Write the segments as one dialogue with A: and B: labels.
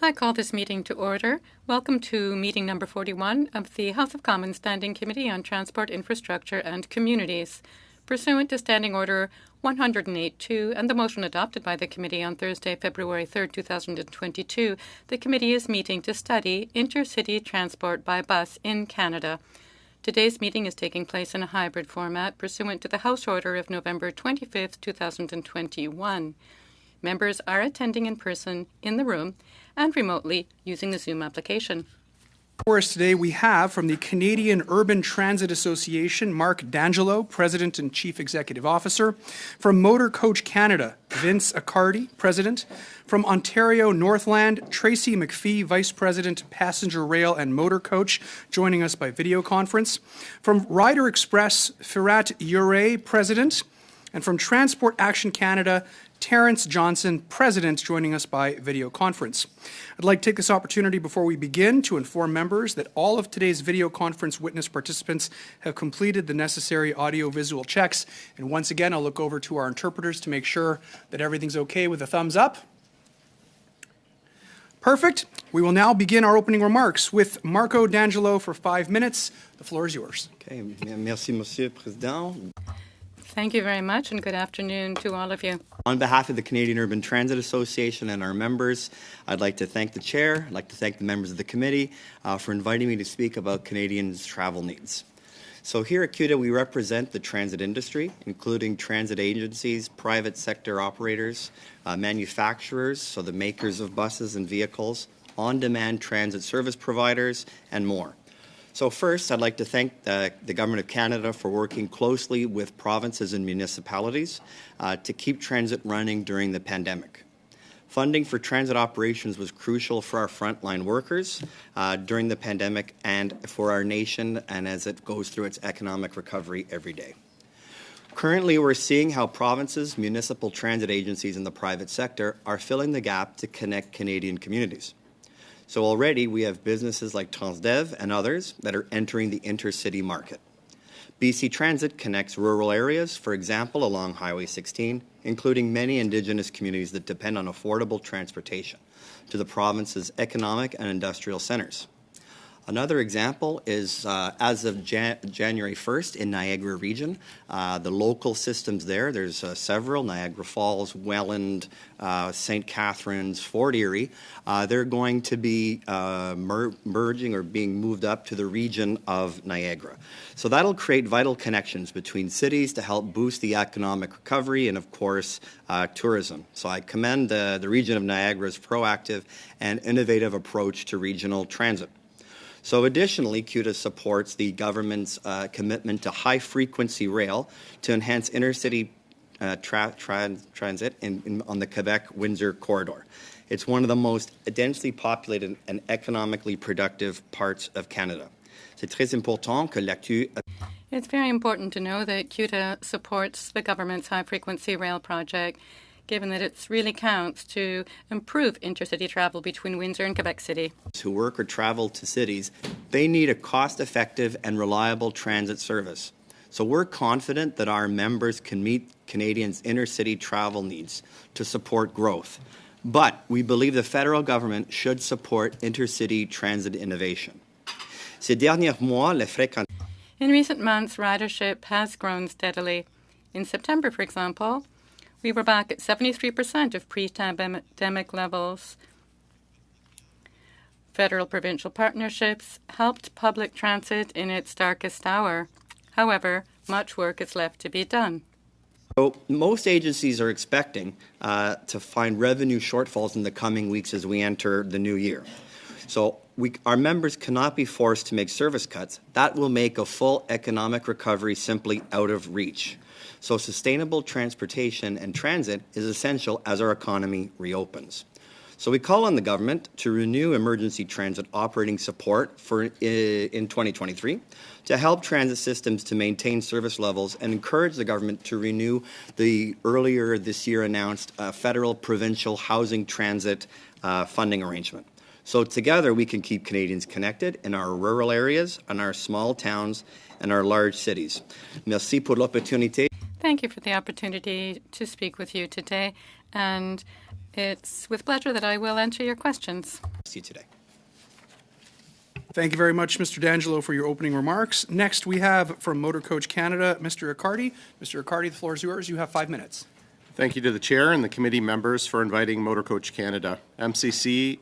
A: I call this meeting to order. Welcome to meeting number 41 of the House of Commons Standing Committee on Transport, Infrastructure and Communities. Pursuant to Standing Order 108.2 and the motion adopted by the committee on Thursday, February 3, 2022, the committee is meeting to study intercity transport by bus in Canada. Today's meeting is taking place in a hybrid format pursuant to the House Order of November 25, 2021. Members are attending in person in the room and remotely using the Zoom application.
B: For us today, we have from the Canadian Urban Transit Association, Mark D'Angelo, President and Chief Executive Officer. From Motor Coach Canada, Vince Accardi, President. From Ontario Northland, Tracy McPhee, Vice President, Passenger Rail and Motor Coach, joining us by video conference. From Rider Express, Firat Ure, President. And from Transport Action Canada, Terrence Johnson, President, joining us by video conference. I'd like to take this opportunity before we begin to inform members that all of today's video conference witness participants have completed the necessary audio-visual checks. And once again, I'll look over to our interpreters to make sure that everything's okay with a thumbs up. Perfect. We will now begin our opening remarks with Marco D'Angelo for 5 minutes. The floor is yours.
C: Okay. Merci, Monsieur le Président.
A: Thank you very much, and good afternoon to all of you.
C: On behalf of the Canadian Urban Transit Association and our members, I'd like to thank the Chair, I'd like to thank the members of the committee for inviting me to speak about Canadians' travel needs. So here at CUTA, we represent the transit industry, including transit agencies, private sector operators, manufacturers, so the makers of buses and vehicles, on-demand transit service providers, and more. So first, I'd like to thank the Government of Canada for working closely with provinces and municipalities to keep transit running during the pandemic. Funding for transit operations was crucial for our frontline workers during the pandemic and for our nation and as it goes through its economic recovery every day. Currently, we're seeing how provinces, municipal transit agencies, and the private sector are filling the gap to connect Canadian communities. So already we have businesses like Transdev and others that are entering the intercity market. BC Transit connects rural areas, for example, along Highway 16, including many Indigenous communities that depend on affordable transportation to the province's economic and industrial centres. Another example is as of January 1st in Niagara region, the local systems there's several, Niagara Falls, Welland, St. Catharines, Fort Erie, they're going to be merging or being moved up to the region of Niagara. So that'll create vital connections between cities to help boost the economic recovery and, of course, tourism. So I commend the region of Niagara's proactive and innovative approach to regional transit. So additionally, CUTA supports the government's commitment to high-frequency rail to enhance intercity transit on the Quebec-Windsor corridor. It's one of the most densely populated and economically productive parts of Canada. C'est très important que
A: It's very important to know that CUTA supports the government's high-frequency rail project, given that it really counts to improve intercity travel between Windsor and Quebec City.
C: Who work or travel to cities, they need a cost-effective and reliable transit service. So we're confident that our members can meet Canadians' intercity travel needs to support growth. But we believe the federal government should support intercity transit innovation. Ces derniers mois, les fréquentations.
A: In recent months, ridership has grown steadily. In September, for example, we were back at 73% of pre-pandemic levels. Federal-provincial partnerships helped public transit in its darkest hour. However, much work is left to be done.
C: So most agencies are expecting to find revenue shortfalls in the coming weeks as we enter the new year. So our members cannot be forced to make service cuts. That will make a full economic recovery simply out of reach. So sustainable transportation and transit is essential as our economy reopens. So we call on the government to renew emergency transit operating support in 2023 to help transit systems to maintain service levels and encourage the government to renew the earlier this year announced federal provincial housing transit funding arrangement. So together we can keep Canadians connected in our rural areas, in our small towns, and our large cities. Merci pour l'opportunité.
A: Thank you for the opportunity to speak with you today. And It's with pleasure that I will answer your questions.
C: See you today.
B: Thank you very much, Mr. D'Angelo, for your opening remarks. Next, we have from Motor Coach Canada, Mr. Riccardi. Mr. Riccardi, the floor is yours. You have 5 minutes.
D: Thank you to the Chair and the committee members for inviting Motor Coach Canada. MCC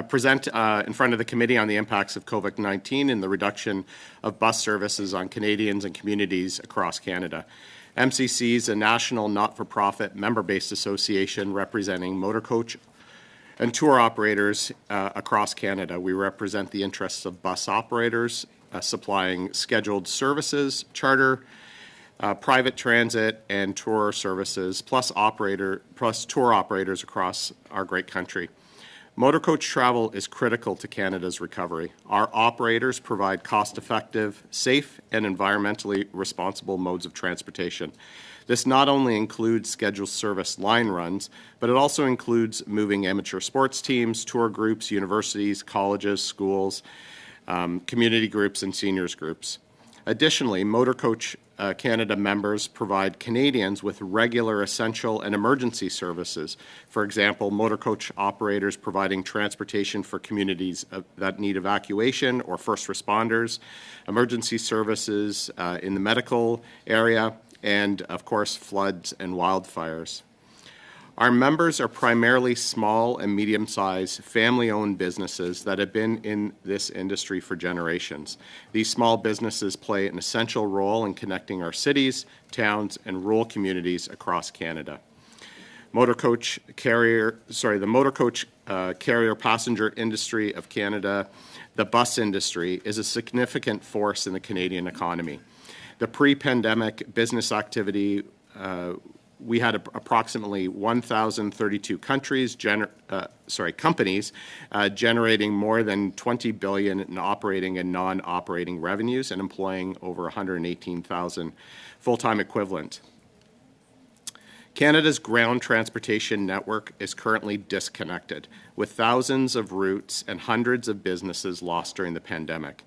D: present in front of the committee on the impacts of COVID-19 and the reduction of bus services on Canadians and communities across Canada. MCC is a national not-for-profit member-based association representing motor coach and tour operators across Canada. We represent the interests of bus operators supplying scheduled services, charter, private transit and tour services, plus tour operators across our great country. Motor coach travel is critical to Canada's recovery. Our operators provide cost-effective, safe, and environmentally responsible modes of transportation. This not only includes scheduled service line runs, but it also includes moving amateur sports teams, tour groups, universities, colleges, schools, community groups, and seniors groups. Additionally, Motor Coach Canada members provide Canadians with regular essential and emergency services. For example, motor coach operators providing transportation for communities that need evacuation or first responders, emergency services in the medical area, and of course, floods and wildfires. Our members are primarily small and medium-sized family-owned businesses that have been in this industry for generations. These small businesses play an essential role in connecting our cities, towns, and rural communities across Canada. The motor coach carrier passenger industry of Canada, the bus industry, is a significant force in the Canadian economy. The pre-pandemic business activity we had approximately 1,032 companies generating more than $20 billion in operating and non-operating revenues and employing over 118,000 full-time equivalent. Canada's ground transportation network is currently disconnected, with thousands of routes and hundreds of businesses lost during the pandemic,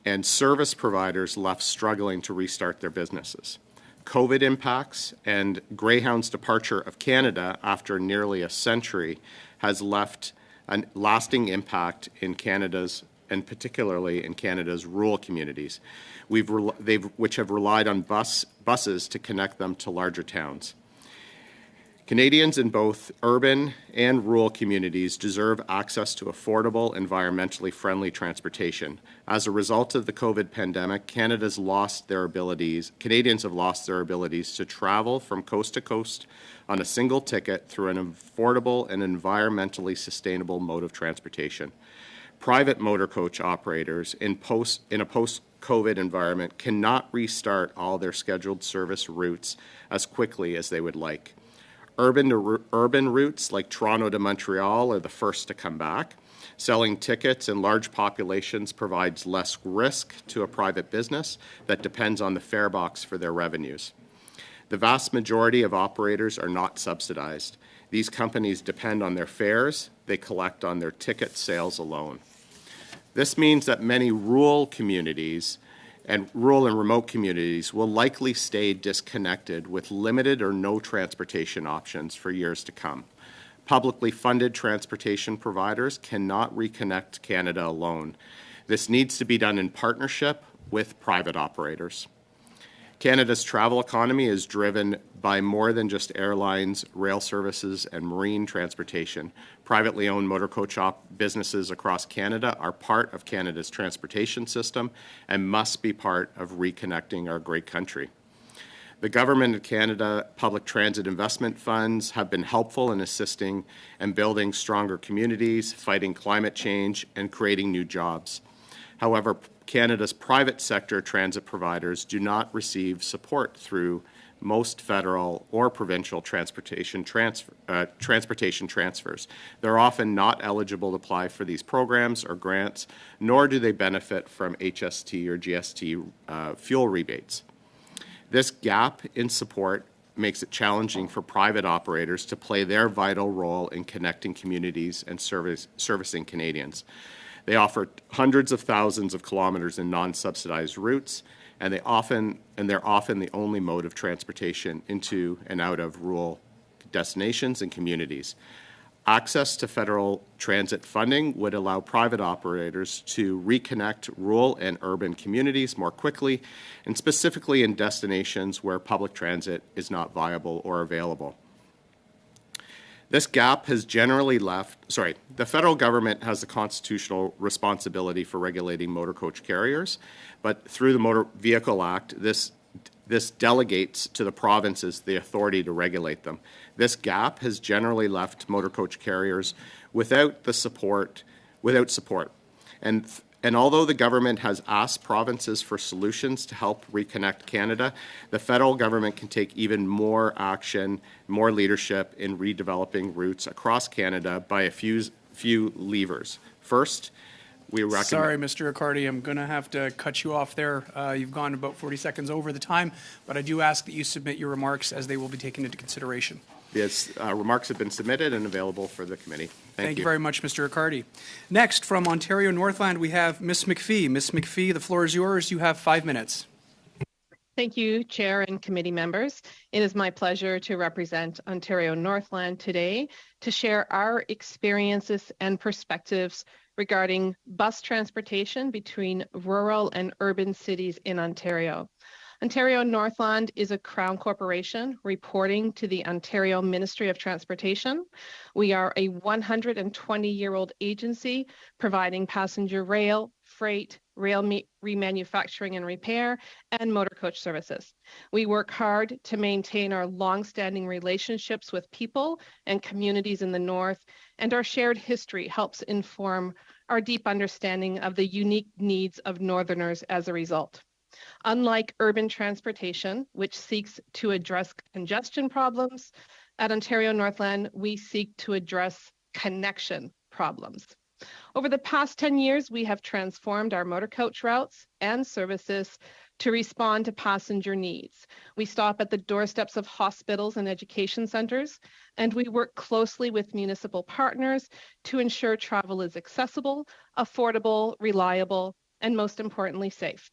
D: and service providers left struggling to restart their businesses. COVID impacts and Greyhound's departure of Canada after nearly a century has left a lasting impact in Canada's, and particularly in Canada's rural communities, which have relied on buses to connect them to larger towns. Canadians in both urban and rural communities deserve access to affordable, environmentally friendly transportation. As a result of the COVID pandemic, Canadians have lost their abilities to travel from coast to coast on a single ticket through an affordable and environmentally sustainable mode of transportation. Private motor coach operators in a post-COVID environment cannot restart all their scheduled service routes as quickly as they would like. Urban routes like Toronto to Montreal are the first to come back. Selling tickets in large populations provides less risk to a private business that depends on the fare box for their revenues. The vast majority of operators are not subsidized. These companies depend on their fares they collect on their ticket sales alone. This means that many rural and remote communities will likely stay disconnected with limited or no transportation options for years to come. Publicly funded transportation providers cannot reconnect Canada alone. This needs to be done in partnership with private operators. Canada's travel economy is driven by more than just airlines, rail services, and marine transportation. Privately owned motor coach businesses across Canada are part of Canada's transportation system and must be part of reconnecting our great country. The Government of Canada public transit investment funds have been helpful in assisting and building stronger communities, fighting climate change, and creating new jobs. However, Canada's private sector transit providers do not receive support through most federal or provincial transportation transfers. They're often not eligible to apply for these programs or grants, nor do they benefit from HST or GST fuel rebates. This gap in support makes it challenging for private operators to play their vital role in connecting communities and servicing Canadians. They offer hundreds of thousands of kilometers in non-subsidized routes and they're often the only mode of transportation into and out of rural destinations and communities. Access to federal transit funding would allow private operators to reconnect rural and urban communities more quickly, and specifically in destinations where public transit is not viable or available. This gap has generally the federal government has the constitutional responsibility for regulating motor coach carriers, but through the Motor Vehicle Act, this delegates to the provinces the authority to regulate them. This gap has generally left motor coach carriers without support. And although the government has asked provinces for solutions to help reconnect Canada, the federal government can take even more action, more leadership in redeveloping routes across Canada by a few levers. First, we recommend...
B: Sorry, Mr. Riccardi, I'm going to have to cut you off there. You've gone about 40 seconds over the time, but I do ask that you submit your remarks as they will be taken into consideration.
D: Yes, remarks have been submitted and available for the committee. Thank you
B: very much, Mr. Riccardi. Next, from Ontario Northland, we have Ms. McPhee. Ms. McPhee, the floor is yours. You have 5 minutes.
E: Thank you, Chair and committee members. It is my pleasure to represent Ontario Northland today to share our experiences and perspectives regarding bus transportation between rural and urban cities in Ontario. Ontario Northland is a Crown corporation reporting to the Ontario Ministry of Transportation. We are a 120-year-old agency providing passenger rail, freight, rail remanufacturing and repair, and motor coach services. We work hard to maintain our long-standing relationships with people and communities in the North, and our shared history helps inform our deep understanding of the unique needs of Northerners as a result. Unlike urban transportation, which seeks to address congestion problems, at Ontario Northland, we seek to address connection problems. Over the past 10 years, we have transformed our motor coach routes and services to respond to passenger needs. We stop at the doorsteps of hospitals and education centers, and we work closely with municipal partners to ensure travel is accessible, affordable, reliable, and most importantly, safe.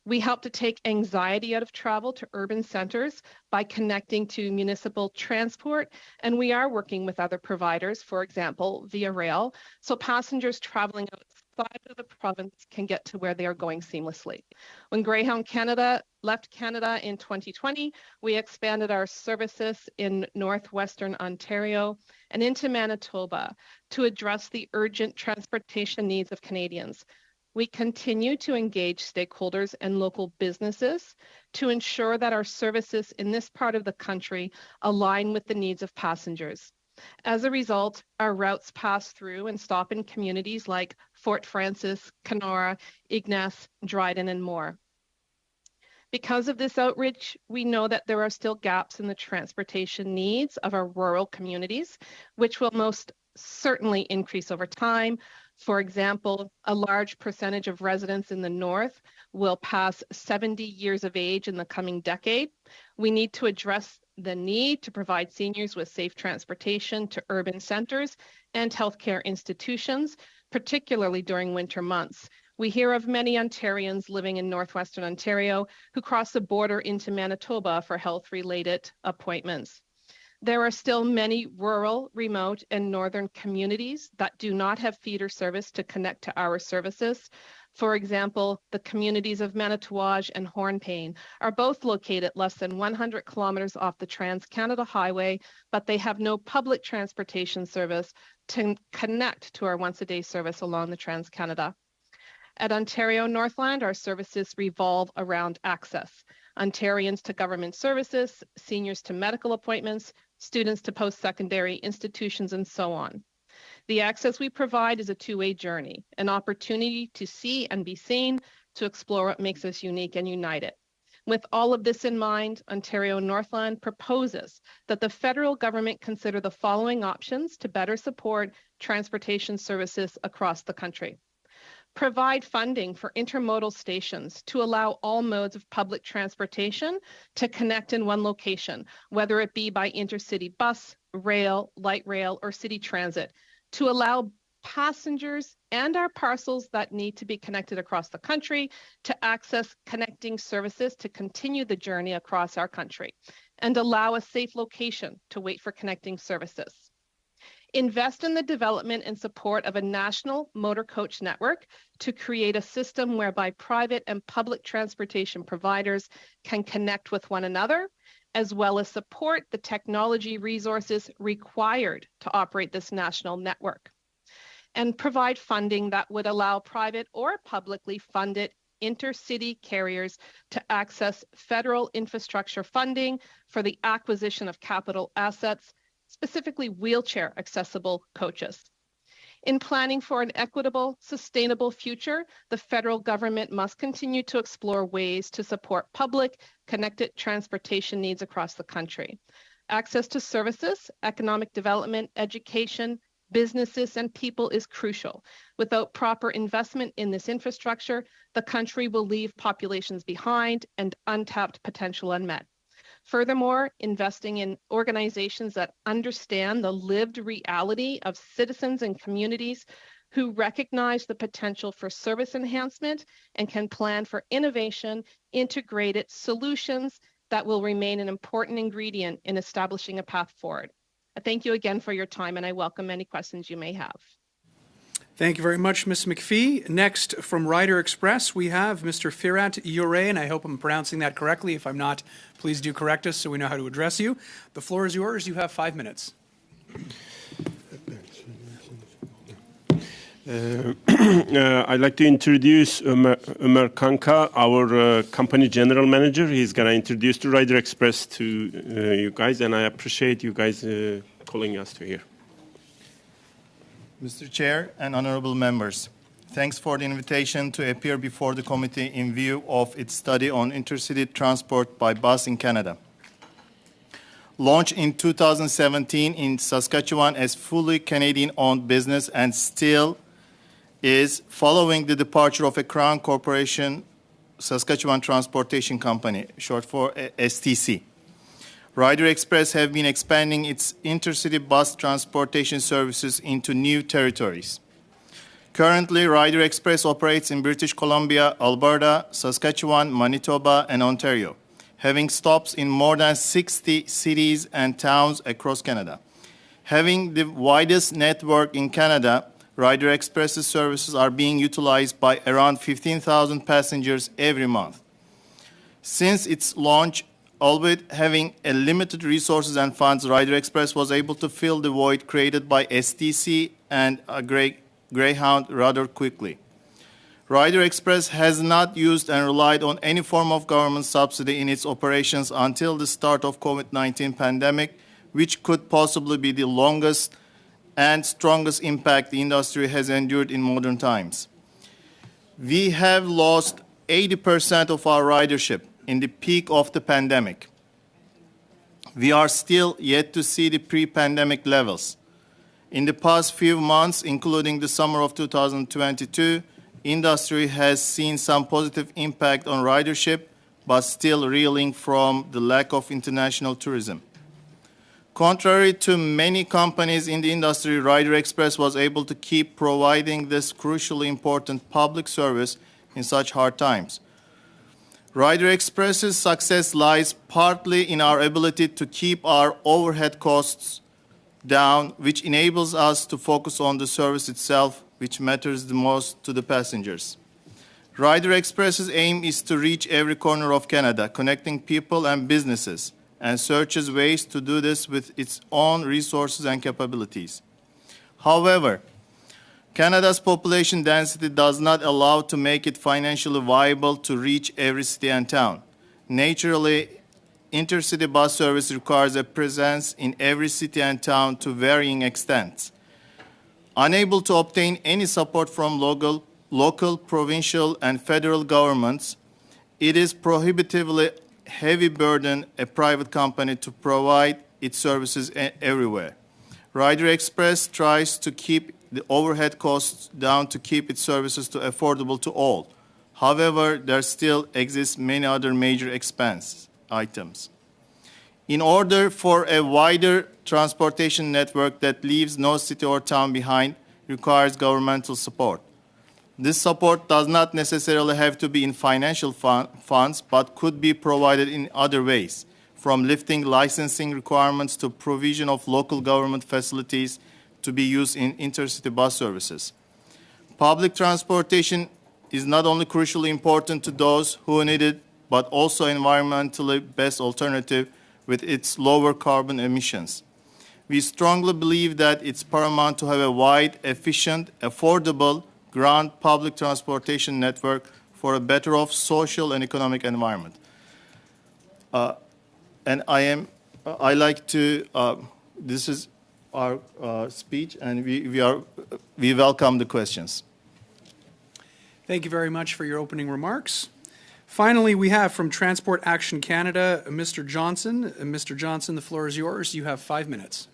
E: We help to take anxiety out of travel to urban centers by connecting to municipal transport, and we are working with other providers, for example, via rail, so passengers traveling outside of the province can get to where they are going seamlessly. When Greyhound Canada left Canada in 2020, we expanded our services in northwestern Ontario and into Manitoba to address the urgent transportation needs of Canadians. We continue to engage stakeholders and local businesses to ensure that our services in this part of the country align with the needs of passengers. As a result, our routes pass through and stop in communities like Fort Frances, Kenora, Ignace, Dryden, and more. Because of this outreach, we know that there are still gaps in the transportation needs of our rural communities, which will most certainly increase over time. For example, a large percentage of residents in the North will pass 70 years of age in the coming decade. We need to address the need to provide seniors with safe transportation to urban centers and healthcare institutions, particularly during winter months. We hear of many Ontarians living in northwestern Ontario who cross the border into Manitoba for health-related appointments. There are still many rural, remote, and northern communities that do not have feeder service to connect to our services. For example, the communities of Manitouwadge and Hornpain are both located less than 100 kilometers off the Trans-Canada Highway, but they have no public transportation service to connect to our once-a-day service along the Trans-Canada. At Ontario Northland, our services revolve around access. Ontarians to government services, seniors to medical appointments, students to post-secondary institutions, and so on. The access we provide is a two-way journey, an opportunity to see and be seen, to explore what makes us unique and united. With all of this in mind, Ontario Northland proposes that the federal government consider the following options to better support transportation services across the country. Provide funding for intermodal stations to allow all modes of public transportation to connect in one location, whether it be by intercity bus, rail, light rail, or city transit, to allow passengers and our parcels that need to be connected across the country to access connecting services to continue the journey across our country and allow a safe location to wait for connecting services. Invest in the development and support of a national motor coach network to create a system whereby private and public transportation providers can connect with one another, as well as support the technology resources required to operate this national network, and provide funding that would allow private or publicly funded intercity carriers to access federal infrastructure funding for the acquisition of capital assets, specifically wheelchair accessible coaches. In planning for an equitable, sustainable future, the federal government must continue to explore ways to support public, connected transportation needs across the country. Access to services, economic development, education, businesses, and people is crucial. Without proper investment in this infrastructure, the country will leave populations behind and untapped potential unmet. Furthermore, investing in organizations that understand the lived reality of citizens and communities who recognize the potential for service enhancement and can plan for innovation, integrated solutions that will remain an important ingredient in establishing a path forward. I thank you again for your time, and I welcome any questions you may have.
B: Thank you very much, Ms. McPhee. Next, from Rider Express, we have Mr. Firat Yore, and I hope I'm pronouncing that correctly. If I'm not, please do correct us so we know how to address you. The floor is yours. You have 5 minutes.
F: I'd like to introduce Ömer Kanka, our company general manager. He's going to introduce the Rider Express to you guys, and I appreciate you guys calling us to here.
G: Mr. Chair and honorable members, thanks for the invitation to appear before the committee in view of its study on intercity transport by bus in Canada. Launched in 2017 in Saskatchewan as fully Canadian-owned business and still is following the departure of a Crown Corporation Saskatchewan Transportation Company, short for STC. Rider Express have been expanding its intercity bus transportation services into new territories. Currently, Rider Express operates in British Columbia, Alberta, Saskatchewan, Manitoba, and Ontario, having stops in more than 60 cities and towns across Canada. Having the widest network in Canada, Rider Express's services are being utilized by around 15,000 passengers every month. Since its launch, albeit having a limited resources and funds, Rider Express was able to fill the void created by STC and Greyhound rather quickly. Rider Express has not used and relied on any form of government subsidy in its operations until the start of COVID-19 pandemic, which could possibly be the longest and strongest impact the industry has endured in modern times. We have lost 80% of our ridership in the peak of the pandemic. We are still yet to see the pre-pandemic levels. In the past few months, including the summer of 2022, industry has seen some positive impact on ridership, but still reeling from the lack of international tourism. Contrary to many companies in the industry, Rider Express was able to keep providing this crucially important public service in such hard times. Rider Express's success lies partly in our ability to keep our overhead costs down, which enables us to focus on the service itself, which matters the most to the passengers. Rider Express's aim is to reach every corner of Canada, connecting people and businesses, and searches ways to do this with its own resources and capabilities. However, Canada's population density does not allow to make it financially viable to reach every city and town. Naturally, intercity bus service requires a presence in every city and town to varying extents. Unable to obtain any support from local, provincial, and federal governments, it is prohibitively heavy burden a private company to provide its services everywhere. Rider Express tries to keep the overhead costs down to keep its services affordable to all. However, there still exist many other major expense items. In order for a wider transportation network that leaves no city or town behind, requires governmental support. This support does not necessarily have to be in financial funds, but could be provided in other ways, from lifting licensing requirements to provision of local government facilities to be used in intercity bus services. Public transportation is not only crucially important to those who need it, but also environmentally best alternative with its lower carbon emissions. We strongly believe that it's paramount to have a wide, efficient, affordable, grand public transportation network for a better off social and economic environment. This is our speech, and we welcome the questions.
B: Thank you very much for your opening remarks. Finally, we have from Transport Action Canada, Mr. Johnson. Mr. Johnson, the floor is yours. You have 5 minutes.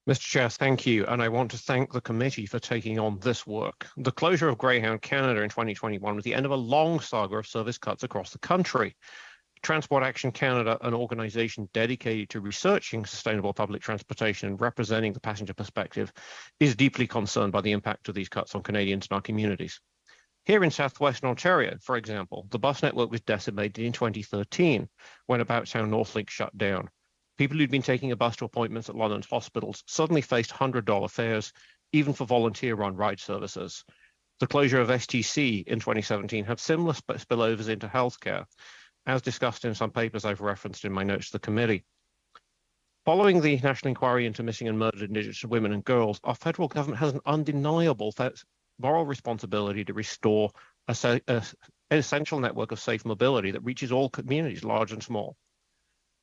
H: Mr. Chair, thank you, and I want to thank the committee for taking on this work. The closure of Greyhound Canada in 2021 was the end of a long saga of service cuts across the country. Transport Action Canada, an organisation dedicated to researching sustainable public transportation and representing the passenger perspective, is deeply concerned by the impact of these cuts on Canadians and our communities. Here in southwestern Ontario, for example, the bus network was decimated in 2013 when About Town Northlink shut down. People who'd been taking a bus to appointments at London's hospitals suddenly faced $100 fares, even for volunteer-run ride services. The closure of STC in 2017 had similar spillovers into healthcare, as discussed in some papers I've referenced in my notes to the committee. Following the national inquiry into missing and murdered Indigenous women and girls, our federal government has an undeniable moral responsibility to restore an essential network of safe mobility that reaches all communities, large and small.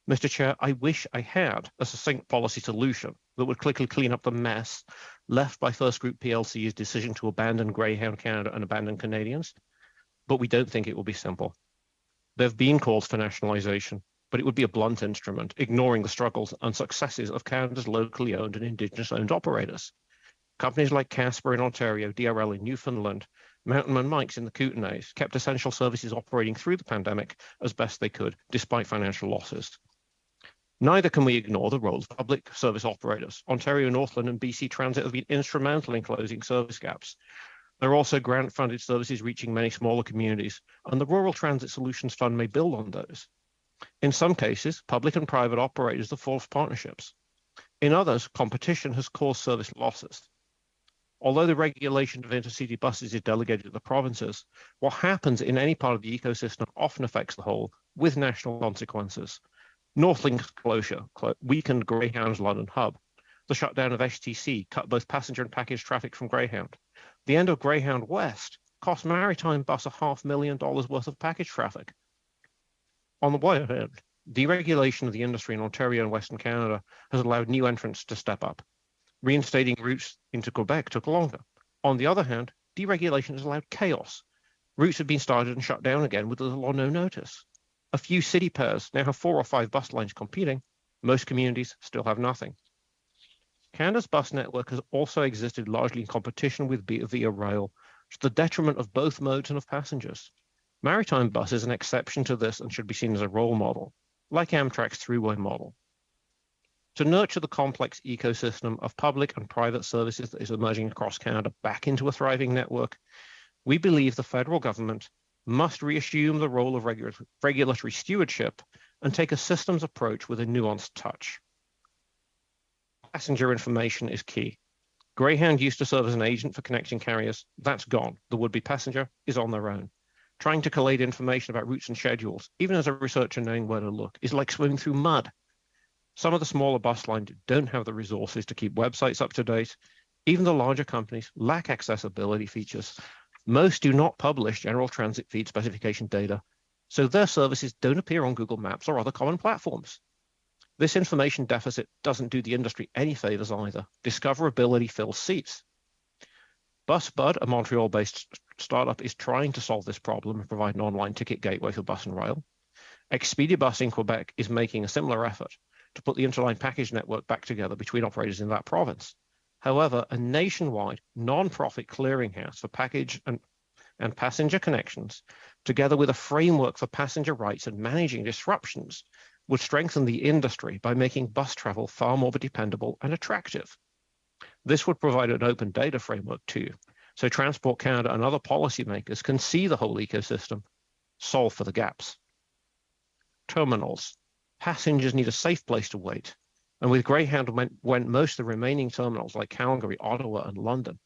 H: Mr. Chair, I wish I had a succinct policy solution that would quickly clean up the mess left by First Group PLC's decision to abandon Greyhound Canada and abandon Canadians, but we don't think it will be simple. There have been calls for nationalisation, but it would be a blunt instrument, ignoring the struggles and successes of Canada's locally owned and Indigenous-owned operators. Companies like Casper in Ontario, DRL in Newfoundland, Mountain and Mike's in the Kootenays kept essential services operating through the pandemic as best they could, despite financial losses. Neither can we ignore the role of public service operators. Ontario Northland and BC Transit have been instrumental in closing service gaps. There are also grant-funded services reaching many smaller communities, and the Rural Transit Solutions Fund may build on those. In some cases, public and private operators have forced partnerships. In others, competition has caused service losses. Although the regulation of intercity buses is delegated to the provinces, what happens in any part of the ecosystem often affects the whole, with national consequences. Northlink's closure weakened Greyhound's London hub. The shutdown of STC cut both passenger and package traffic from Greyhound. The end of Greyhound West cost Maritime Bus $500,000 worth of package traffic. On the one hand, deregulation of the industry in Ontario and Western Canada has allowed new entrants to step up. Reinstating routes into Quebec took longer. On the other hand, deregulation has allowed chaos. Routes have been started and shut down again with little or no notice. A few city pairs now have 4 or 5 bus lines competing. Most communities still have nothing. Canada's bus network has also existed largely in competition with via rail, to the detriment of both modes and of passengers. Maritime Bus is an exception to this and should be seen as a role model, like Amtrak's throughway model. To nurture the complex ecosystem of public and private services that is emerging across Canada back into a thriving network, we believe the federal government must reassume the role of regulatory stewardship and take a systems approach with a nuanced touch. Passenger information is key. Greyhound used to serve as an agent for connecting carriers. That's gone. The would-be passenger is on their own. Trying to collate information about routes and schedules, even as a researcher knowing where to look, is like swimming through mud. Some of the smaller bus lines don't have the resources to keep websites up to date. Even the larger companies lack accessibility features. Most do not publish general transit feed specification data, so their services don't appear on Google Maps or other common platforms. This information deficit doesn't do the industry any favors either. Discoverability fills seats. BusBud, a Montreal-based startup, is trying to solve this problem and provide an online ticket gateway for bus and rail. Expedibus in Quebec is making a similar effort to put the interline package network back together between operators in that province. However, a nationwide non-profit clearinghouse for package and passenger connections, together with a framework for passenger rights and managing disruptions, would strengthen the industry by making bus travel far more dependable and attractive. This would provide an open data framework too, so Transport Canada and other policymakers can see the whole ecosystem, solve for the gaps. Terminals. Passengers need a safe place to wait, and with Greyhound went most of the remaining terminals like Calgary, Ottawa, and London.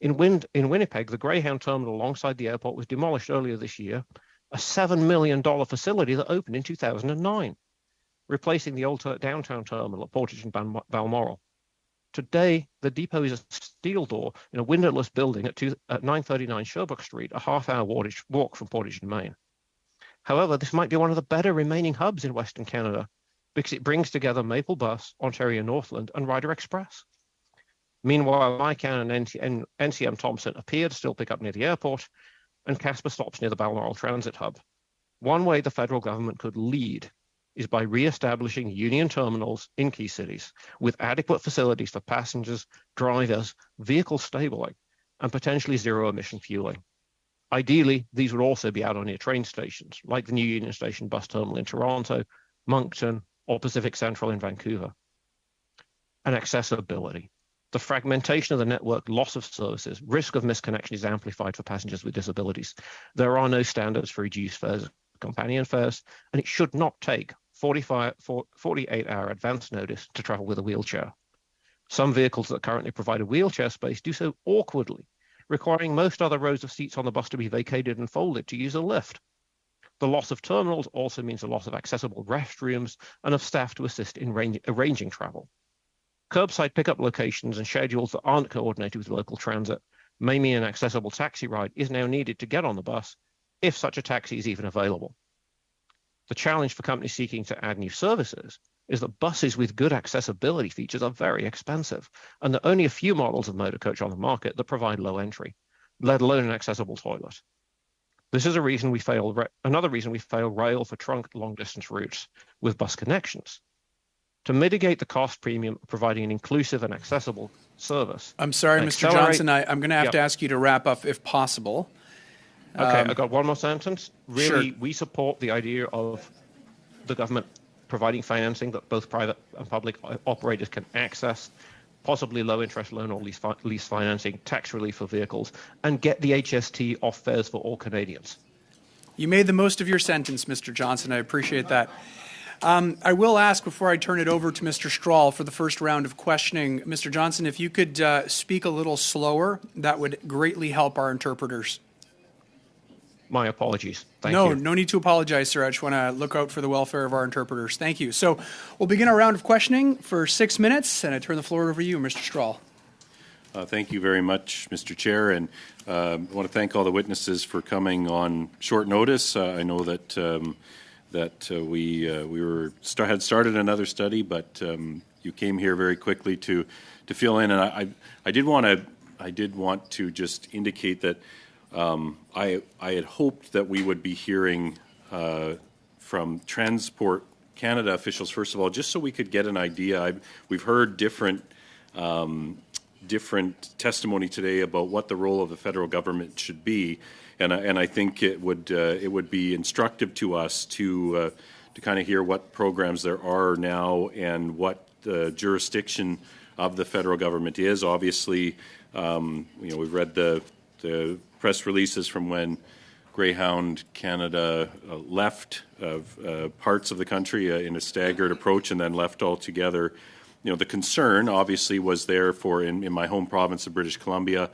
H: In Winnipeg, the Greyhound terminal alongside the airport was demolished earlier this year, a $7 million facility that opened in 2009, replacing the old downtown terminal at Portage and Balmoral. Today, the depot is a steel door in a windowless building at 939 Sherbrooke Street, a half-hour walk from Portage in Maine. However, this might be one of the better remaining hubs in Western Canada because it brings together Maple Bus, Ontario Northland, and Ryder Express. Meanwhile, MyCan and NCM Thompson appear to still pick up near the airport, and Casper stops near the Balmoral Transit Hub. One way the federal government could lead is by re-establishing union terminals in key cities with adequate facilities for passengers, drivers, vehicle stabling, and potentially zero-emission fueling. Ideally, these would also be out on near train stations, like the new Union Station bus terminal in Toronto, Moncton, or Pacific Central in Vancouver. And accessibility. The fragmentation of the network, loss of services, risk of misconnection is amplified for passengers with disabilities. There are no standards for reduced fares, companion fares, and it should not take 48-hour advance notice to travel with a wheelchair. Some vehicles that currently provide a wheelchair space do so awkwardly, requiring most other rows of seats on the bus to be vacated and folded to use a lift. The loss of terminals also means a loss of accessible restrooms and of staff to assist in arranging travel. Curbside pickup locations and schedules that aren't coordinated with local transit may mean an accessible taxi ride is now needed to get on the bus, if such a taxi is even available. The challenge for companies seeking to add new services is that buses with good accessibility features are very expensive, and there are only a few models of motor coach on the market that provide low entry, let alone an accessible toilet. This is another reason we fail rail for trunk long-distance routes with bus connections. To mitigate the cost premium of providing an inclusive and accessible service.
B: I'm sorry, Mr. Johnson, I'm going to have to ask you to wrap up if possible.
H: Okay, I've got one more sentence. Really,
B: sure.
H: We support the idea of the government providing financing that both private and public operators can access, possibly low-interest loan or lease financing, tax relief for vehicles, and get the HST off fares for all Canadians.
B: You made the most of your sentence, Mr. Johnson. I appreciate that. I will ask before I turn it over to Mr. Strahl for the first round of questioning, Mr. Johnson, if you could speak a little slower, that would greatly help our interpreters.
H: My apologies. Thank you.
B: No need to apologize, sir. I just want to look out for the welfare of our interpreters. Thank you. So we'll begin our round of questioning for 6 minutes, and I turn the floor over to you, Mr. Strahl.
I: Thank you very much, Mr. Chair, and I want to thank all the witnesses for coming on short notice. I know that we had started another study, but you came here very quickly to fill in, and I did want to just indicate that I had hoped that we would be hearing from Transport Canada officials, first of all, just so we could get an idea. We've heard different testimony today about what the role of the federal government should be, and I think it would be instructive to us to kind of hear what programs there are now and what the jurisdiction of the federal government is. Obviously, we've read the press releases from when Greyhound Canada left parts of the country in a staggered approach and then left altogether. The concern obviously was there in my home province of British Columbia.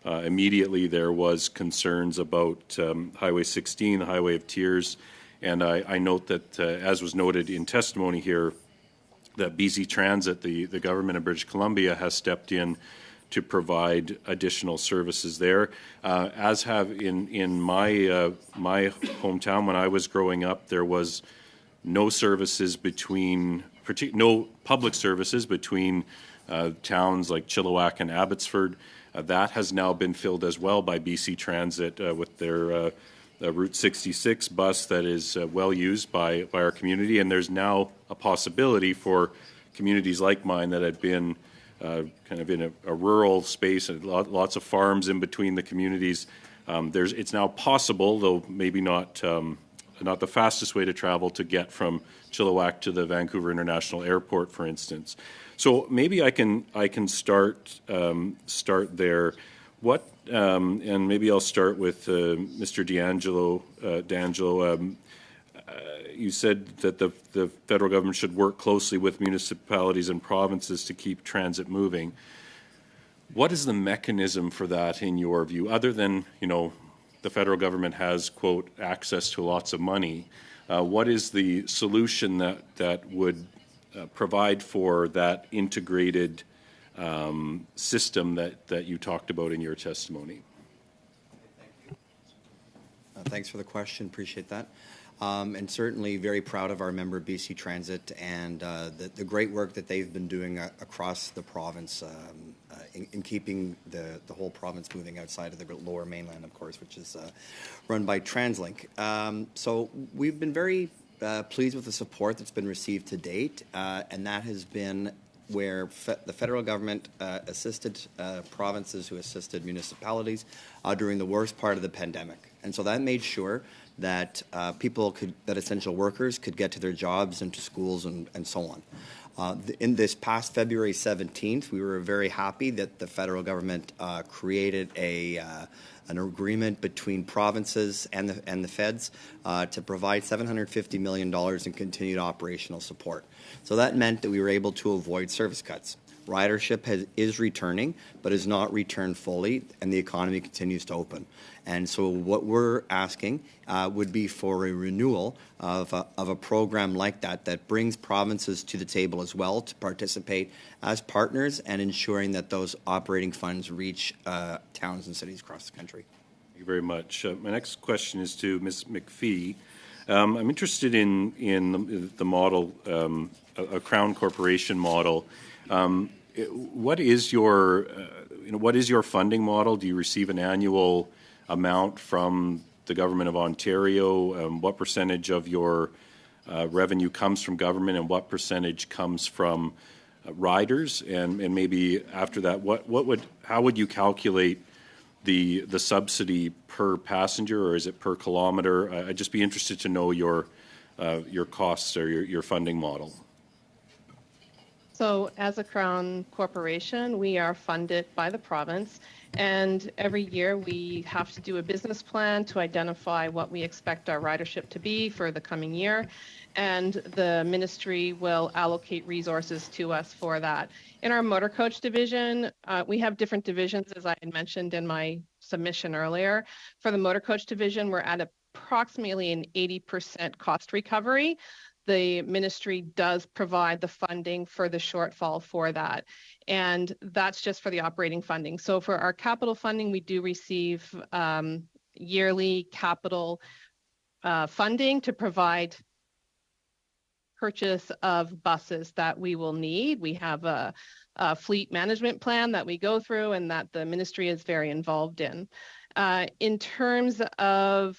I: Immediately there was concerns about Highway 16, the Highway of Tears, and I note that, as was noted in testimony here, that BC Transit, the government of British Columbia, has stepped in to provide additional services there. As have in my hometown when I was growing up, there was no services no public services between towns like Chilliwack and Abbotsford. That has now been filled as well by BC Transit with their Route 66 bus that is well used by our community, and there's now a possibility for communities like mine that had been kind of in a rural space and lots of farms in between the communities. It's now possible, though maybe not not the fastest way to travel to get from Chilliwack to the Vancouver International Airport, for instance. So maybe I can start there. What and maybe I'll start with Mr. D'Angelo. You said that the federal government should work closely with municipalities and provinces to keep transit moving. What is the mechanism for that in your view, other than, the federal government has, quote, access to lots of money? What is the solution that would provide for that integrated system that you talked about in your testimony?
C: Thanks for the question. Appreciate that. And certainly very proud of our member BC Transit and the great work that they've been doing across the province in keeping the whole province moving outside of the Lower Mainland, of course, which is run by TransLink. So we've been very pleased with the support that's been received to date, and that has been where the federal government assisted provinces who assisted municipalities during the worst part of the pandemic. And so that made sure that that essential workers could get to their jobs and to schools and so on. In this past February 17th, we were very happy that the federal government created an agreement between provinces and the feds to provide $750 million in continued operational support. So that meant that we were able to avoid service cuts. Ridership is returning, but is not returned fully, and the economy continues to open. And so what we're asking would be for a renewal of a program like that brings provinces to the table as well to participate as partners and ensuring that those operating funds reach towns and cities across the country.
I: Thank you very much. My next question is to Ms. McPhee. I'm interested in the model, a Crown Corporation model. What is your funding model? Do you receive an annual amount from the Government of Ontario? What percentage of your revenue comes from government, and what percentage comes from riders? And maybe after that, how would you calculate the subsidy per passenger, or is it per kilometer? I'd just be interested to know your costs or your funding model.
E: So as a Crown Corporation, we are funded by the province, and every year we have to do a business plan to identify what we expect our ridership to be for the coming year, and the ministry will allocate resources to us for that. In our motor coach division, we have different divisions, as I had mentioned in my submission earlier. For the motor coach division, we're at approximately an 80% cost recovery. The ministry does provide the funding for the shortfall for that. And that's just for the operating funding. So for our capital funding, we do receive yearly capital funding to provide purchase of buses that we will need. We have a fleet management plan that we go through and that the ministry is very involved in. In terms of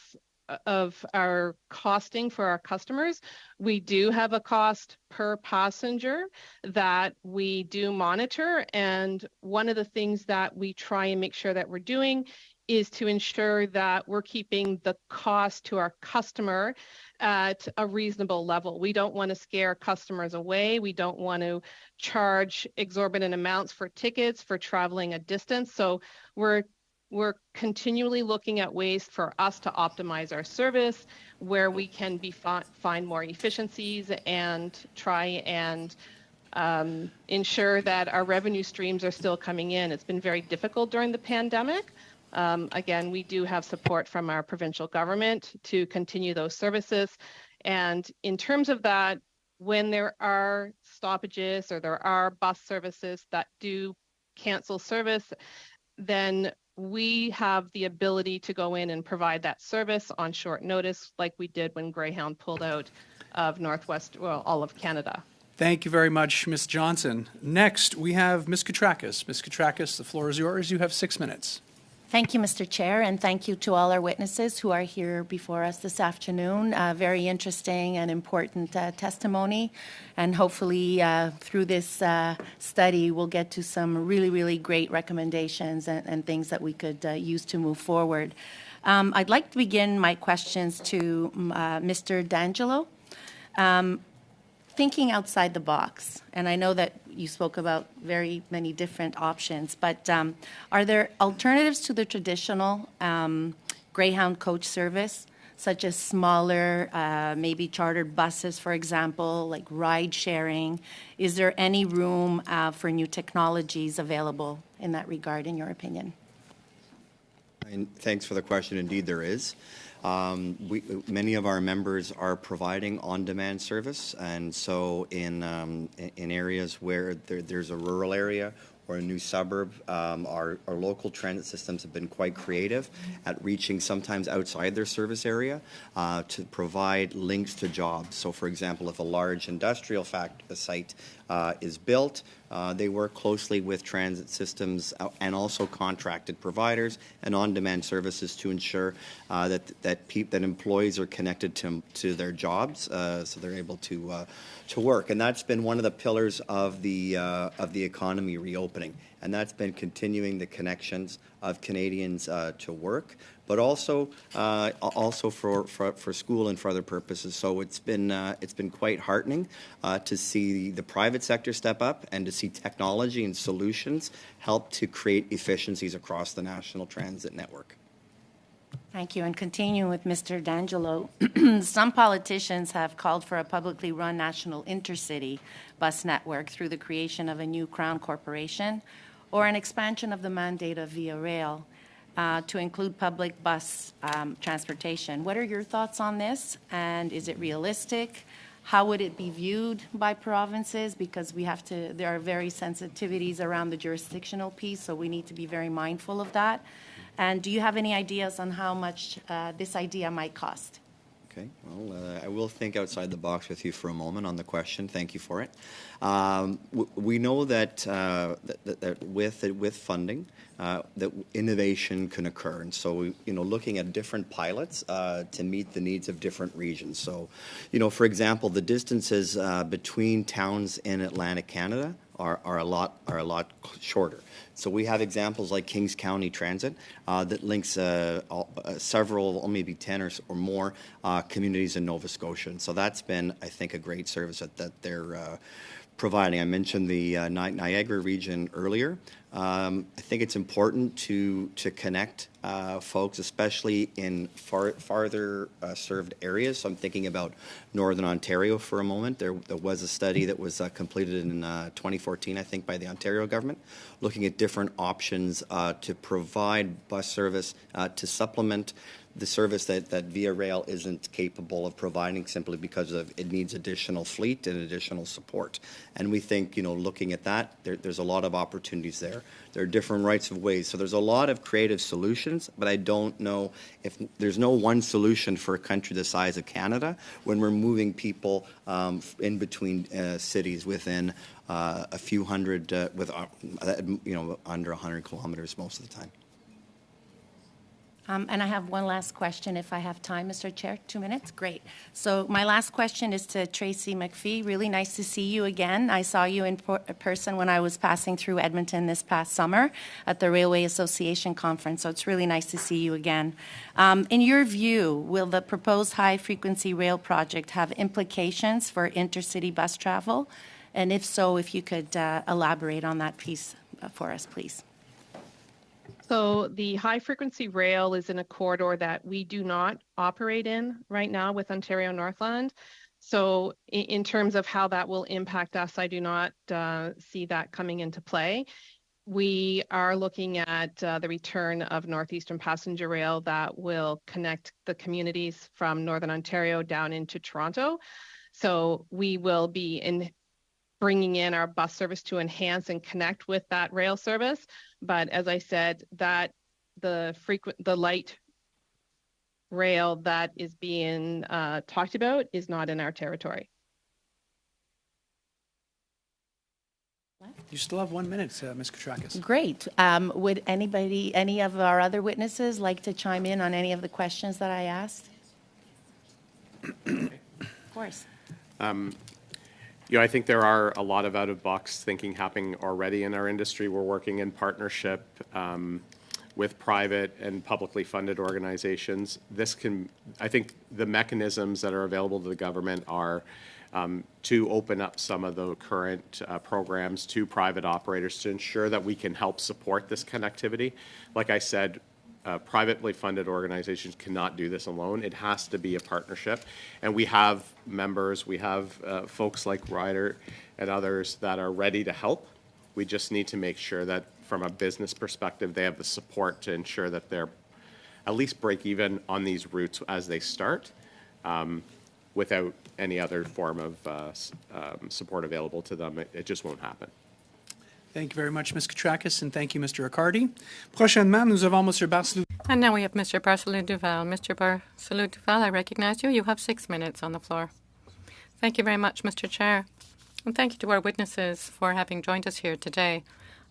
E: our costing for our customers, we do have a cost per passenger that we do monitor. And one of the things that we try and make sure that we're doing is to ensure that we're keeping the cost to our customer at a reasonable level. We don't want to scare customers away. We don't want to charge exorbitant amounts for tickets for traveling a distance. So we're continually looking at ways for us to optimize our service where we can find more efficiencies and try and ensure that our revenue streams are still coming in. It's been very difficult during the pandemic. Again, we do have support from our provincial government to continue those services. And in terms of that, when there are stoppages or there are bus services that do cancel service, then we have the ability to go in and provide that service on short notice, like we did when Greyhound pulled out of all of Canada.
B: Thank you very much, Ms. Johnson. Next, we have Ms. Koutrakis. Ms. Koutrakis, the floor is yours. You have 6 minutes.
J: Thank you, Mr. Chair, and thank you to all our witnesses who are here before us this afternoon. Very interesting and important testimony, and hopefully through this study we'll get to some really, really great recommendations and things that we could use to move forward. I'd like to begin my questions to Mr. D'Angelo. Thinking outside the box, and I know that you spoke about very many different options, but are there alternatives to the traditional Greyhound coach service, such as smaller, maybe chartered buses, for example, like ride sharing? Is there any room for new technologies available in that regard, in your opinion?
C: And thanks for the question. Indeed, there is. Many of our members are providing on-demand service, and so in areas where there's a rural area or a new suburb, our local transit systems have been quite creative at reaching sometimes outside their service area to provide links to jobs. So, for example, if a large industrial site is built, they work closely with transit systems and also contracted providers and on-demand services to ensure that employees are connected to their jobs, so they're able to work. And that's been one of the pillars of the economy reopening, and that's been continuing the connections of Canadians to work, but also for school and for other purposes. So it's been quite heartening to see the private sector step up and to see technology and solutions help to create efficiencies across the national transit network.
J: Thank you. And continuing with Mr. D'Angelo, some politicians have called for a publicly run national intercity bus network through the creation of a new Crown corporation or an expansion of the mandate of Via Rail to include public bus transportation. What are your thoughts on this, and is it realistic? How would it be viewed by provinces? Because there are very sensitivities around the jurisdictional piece, so we need to be very mindful of that. And do you have any ideas on how much this idea might cost?
C: Okay, well, I will think outside the box with you for a moment on the question. Thank you for it. We know that with funding, that innovation can occur, and so looking at different pilots to meet the needs of different regions. So, for example, the distances between towns in Atlantic Canada are a lot shorter. So we have examples like Kings County Transit that links several, maybe 10 or more communities in Nova Scotia. And so that's been, I think, a great service that they're providing. I mentioned the Niagara region earlier. I think it's important to connect folks, especially in farther served areas. So I'm thinking about Northern Ontario for a moment. There was a study that was completed in 2014, I think, by the Ontario government, looking at different options to provide bus service to supplement the service that Via Rail isn't capable of providing simply because it needs additional fleet and additional support. And we think, looking at that, there's a lot of opportunities there. There are different rights of ways. So there's a lot of creative solutions, but I don't know if there's no one solution for a country the size of Canada when we're moving people in between cities within a few hundred, under 100 kilometers most of the time.
J: And I have one last question, if I have time, Mr. Chair. 2 minutes? Great. So my last question is to Tracy McPhee. Really nice to see you again. I saw you in person when I was passing through Edmonton this past summer at the Railway Association conference, so it's really nice to see you again. In your view, will the proposed high-frequency rail project have implications for intercity bus travel? And if so, if you could elaborate on that piece for us, please.
E: So the high-frequency rail is in a corridor that we do not operate in right now with Ontario Northland. So in terms of how that will impact us, I do not see that coming into play. We are looking at the return of Northeastern Passenger Rail that will connect the communities from Northern Ontario down into Toronto. So we will be bringing in our bus service to enhance and connect with that rail service. But as I said, that the light rail that is being talked about is not in our territory.
B: You still have 1 minute, Ms. Katrakis.
J: Great. Would any of our other witnesses like to chime in on any of the questions that I asked? Of course.
D: I think there are a lot of out-of-box thinking happening already in our industry. We're working in partnership with private and publicly funded organizations. I think the mechanisms that are available to the government are to open up some of the current programs to private operators to ensure that we can help support this connectivity. Like I said, privately funded organizations cannot do this alone. It has to be a partnership. And we have members, we have folks like Ryder and others that are ready to help. We just need to make sure that from a business perspective, they have the support to ensure that they're at least break even on these routes as they start without any other form of support available to them. It just won't happen.
B: Thank you very much, Ms. Katrakis, and thank you, Mr. Riccardi. Prochainement, nous avons Mr. Barcelou.
A: And now we have Mr. Barcelou-Duval. Mr. Barcelou-Duval, I recognize you. You have 6 minutes on the floor. Thank you very much, Mr. Chair. And thank you to our witnesses for having joined us here today.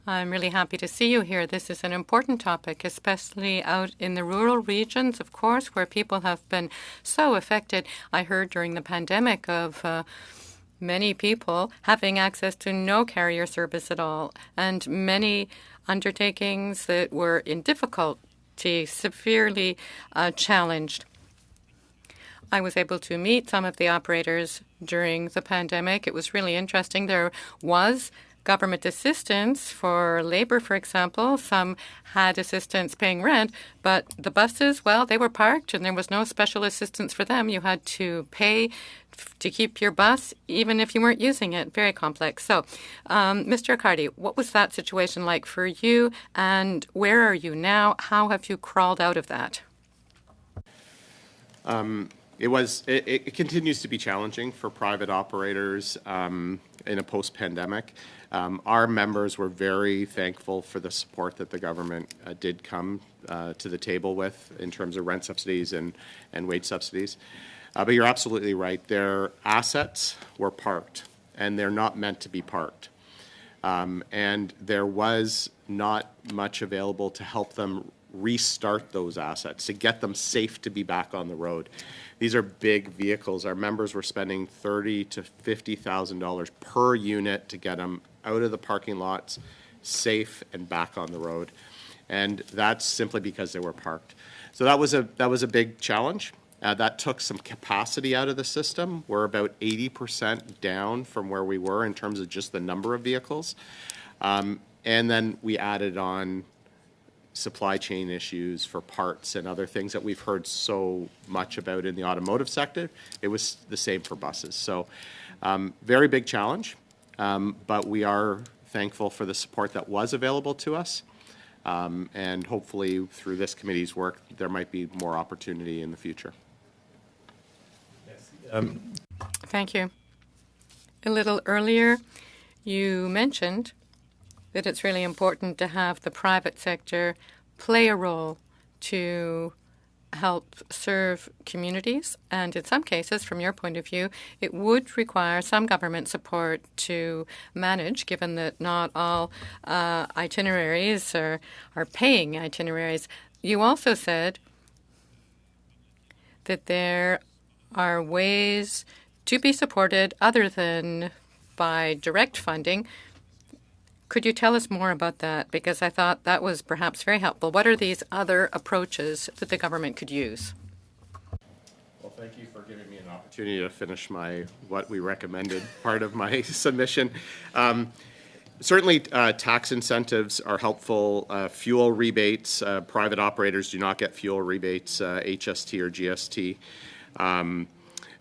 A: I'm really happy to see you here. This is an important topic, especially out in the rural regions, of course, where people have been so affected. I heard during the pandemic of many people having access to no carrier service at all, and many undertakings that were in difficulty, severely challenged. I was able to meet some of the operators during the pandemic. It was really interesting. There was government assistance for labor, for example. Some had assistance paying rent, but the buses, well, they were parked and there was no special assistance for them. You had to pay to keep your bus, even if you weren't using it. Very complex. So, Mr. Riccardi, what was that situation like for you, and where are you now? How have you crawled out of that?
D: It continues to be challenging for private operators in a post-pandemic. Our members were very thankful for the support that the government did come to the table with in terms of rent subsidies and wage subsidies. But you're absolutely right. Their assets were parked, and they're not meant to be parked. And there was not much available to help them restart those assets, to get them safe to be back on the road. These are big vehicles. Our members were spending $30,000 to $50,000 per unit to get them out of the parking lots, safe and back on the road. And that's simply because they were parked. So that was a big challenge. That took some capacity out of the system. We're about 80% down from where we were in terms of just the number of vehicles. And then we added on supply chain issues for parts and other things that we've heard so much about in the automotive sector. It was the same for buses. So very big challenge, but we are thankful for the support that was available to us. And hopefully through this committee's work, there might be more opportunity in the future.
A: Thank you. A little earlier, you mentioned that it's really important to have the private sector play a role to help serve communities. And in some cases, from your point of view, it would require some government support to manage, given that not all itineraries are paying itineraries. You also said that there are ways to be supported other than by direct funding. Could you tell us more about that? Because I thought that was perhaps very helpful. What are these other approaches that the government could use?
D: Well, thank you for giving me an opportunity to finish what we recommended part of my submission. Certainly, tax incentives are helpful. Fuel rebates, private operators do not get fuel rebates, HST or GST.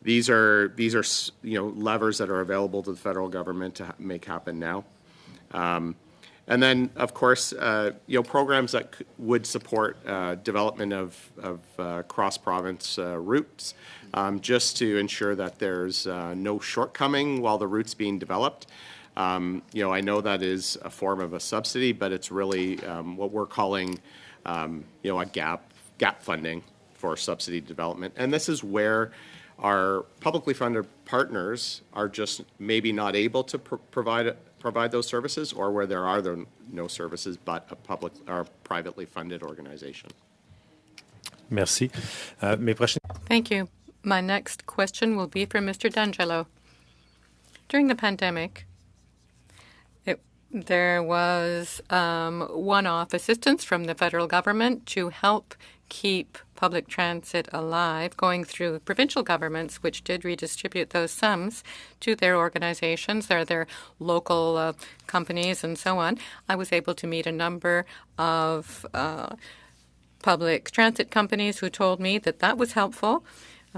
D: These are levers that are available to the federal government to make happen now. And then, of course, programs that would support development of cross-province routes, just to ensure that there's no shortcoming while the route's being developed. I know that is a form of a subsidy, but it's really what we're calling, a gap funding for subsidy development. And this is where our publicly funded partners are just maybe not able to provide those services, or where there are no services but a public or privately funded organization.
K: Merci.
A: Thank you. My next question will be for Mr. D'Angelo. During the pandemic, it There was one-off assistance from the federal government to help keep public transit alive, going through provincial governments, which did redistribute those sums to their organizations, their local companies, and so on. I was able to meet a number of public transit companies who told me that that was helpful,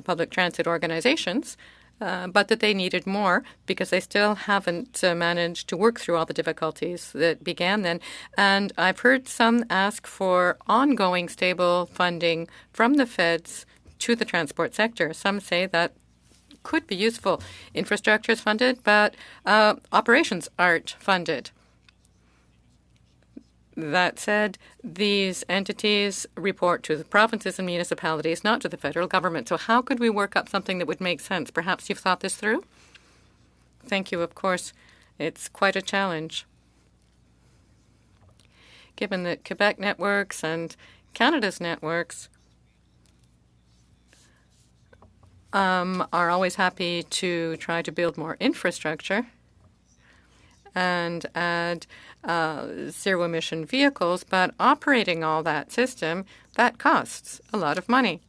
A: public transit organizations, but that they needed more because they still haven't managed to work through all the difficulties that began then. And I've heard some ask for ongoing stable funding from the feds to the transport sector. Some say that could be useful. Infrastructure is funded, but operations aren't funded. That said, these entities report to the provinces and municipalities, not to the federal government. So how could we work up something that would make sense? Perhaps you've thought this through? Thank you, of course. It's quite a challenge. Given that Quebec networks and Canada's networks are always happy to try to build more infrastructure and add zero-emission vehicles, but operating all that system, that costs a lot of money.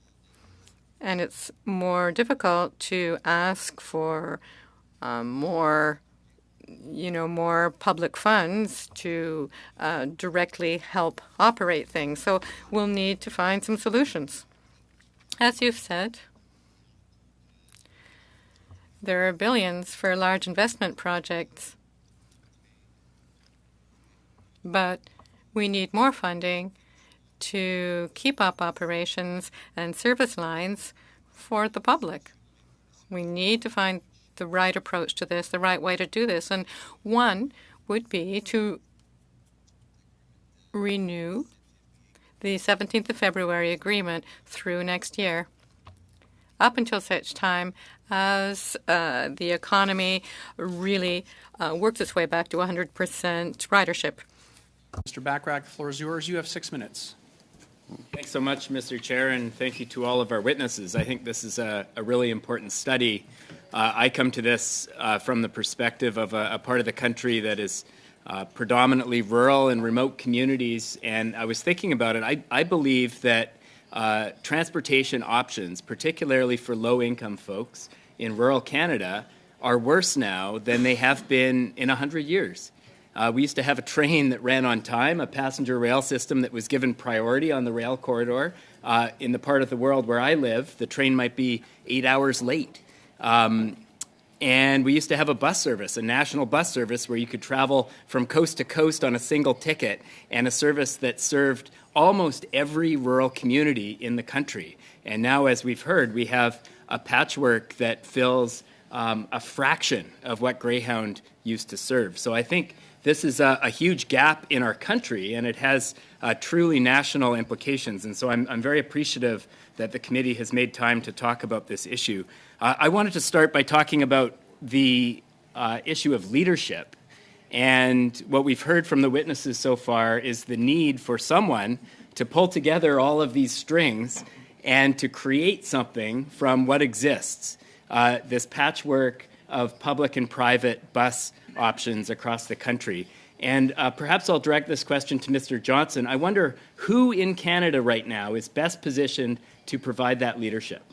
A: And it's more difficult to ask for more public funds to directly help operate things. So we'll need to find some solutions. As you've said, there are billions for large investment projects. But we need more funding to keep up operations and service lines for the public. We need to find the right approach to this, the right way to do this. And one would be to renew the 17th of February agreement through next year, up until such time as the economy really works its way back to 100% ridership.
B: Mr. Bachrach, the floor is yours. You have 6 minutes.
L: Thanks so much, Mr. Chair, and thank you to all of our witnesses. I think this is a really important study. I come to this from the perspective of a part of the country that is predominantly rural and remote communities, and I was thinking about it. I believe that transportation options, particularly for low-income folks in rural Canada, are worse now than they have been in 100 years. We used to have a train that ran on time, a passenger rail system that was given priority on the rail corridor. In the part of the world where I live, the train might be 8 hours late. And we used to have a bus service, a national bus service, where you could travel from coast to coast on a single ticket, and a service that served almost every rural community in the country. And now, as we've heard, we have a patchwork that fills a fraction of what Greyhound used to serve. So I think this is a huge gap in our country, and it has truly national implications. And so I'm very appreciative that the committee has made time to talk about this issue. I wanted to start by talking about the issue of leadership. And what we've heard from the witnesses so far is the need for someone to pull together all of these strings and to create something from what exists, this patchwork of public and private bus options across the country. And perhaps I'll direct this question to Mr. Johnson. I wonder who in Canada right now is best positioned to provide that leadership?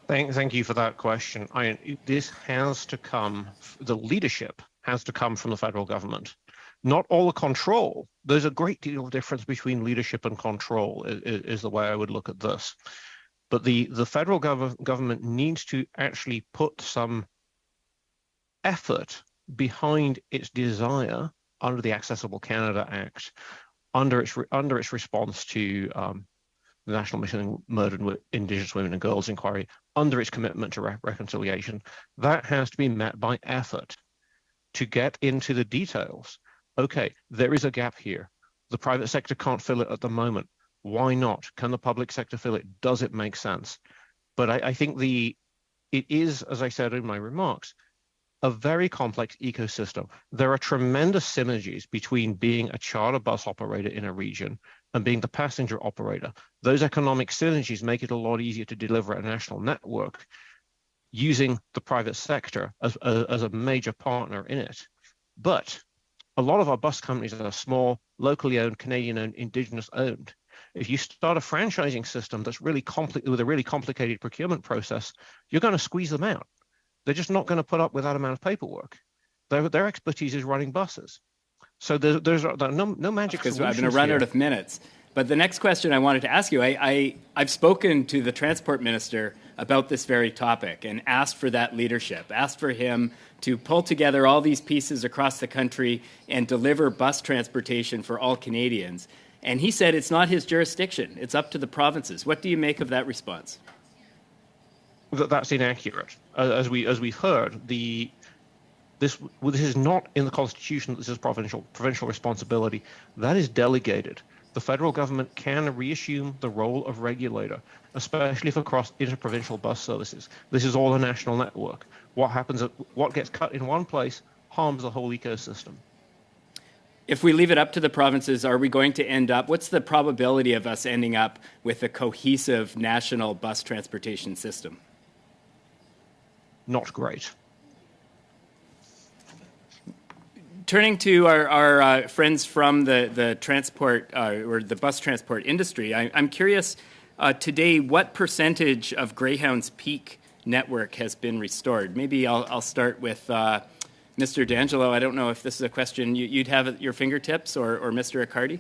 H: Thank you for that question. This has to come, the leadership has to come from the federal government. Not all the control. There's a great deal of difference between leadership and control, is the way I would look at this. But the federal government needs to actually put some effort behind its desire under the Accessible Canada Act, under its response to the National Mission on Murdered Indigenous Women and Girls inquiry, under its commitment to reconciliation. That has to be met by effort to get into the details. Okay, there is a gap here. The private sector can't fill it at the moment. Why not? Can the public sector fill it? Does it make sense? But I think it is, as I said in my remarks, a very complex ecosystem. There are tremendous synergies between being a charter bus operator in a region and being the passenger operator. Those economic synergies make it a lot easier to deliver a national network. using the private sector as a major partner in it. But a lot of our bus companies are small, locally owned, Canadian-owned, Indigenous-owned. If you start a franchising system that's really with a really complicated procurement process, you're going to squeeze them out. They're just not going to put up with that amount of paperwork. Their expertise is running buses. So there's no magic solutions.
L: Because I'm going to run out of minutes. But the next question I wanted to ask you, I've spoken to the Transport Minister about this very topic and asked for that leadership, asked for him to pull together all these pieces across the country and deliver bus transportation for all Canadians. And he said it's not his jurisdiction. It's up to the provinces. What do you make of that response?
H: That's inaccurate. As we've heard, this is not in the Constitution that this is provincial responsibility. That is delegated. The federal government can reassume the role of regulator, especially for interprovincial bus services. This is all a national network. What gets cut in one place harms the whole ecosystem.
L: If we leave it up to the provinces, are we going to end up, what's the probability of us ending up with a cohesive national bus transportation system?
H: Not great.
L: Turning to our friends from the transport or the bus transport industry, I'm curious today what percentage of Greyhound's peak network has been restored? Maybe I'll start with Mr. D'Angelo. I don't know if this is a question you'd have at your fingertips or Mr. Accardi?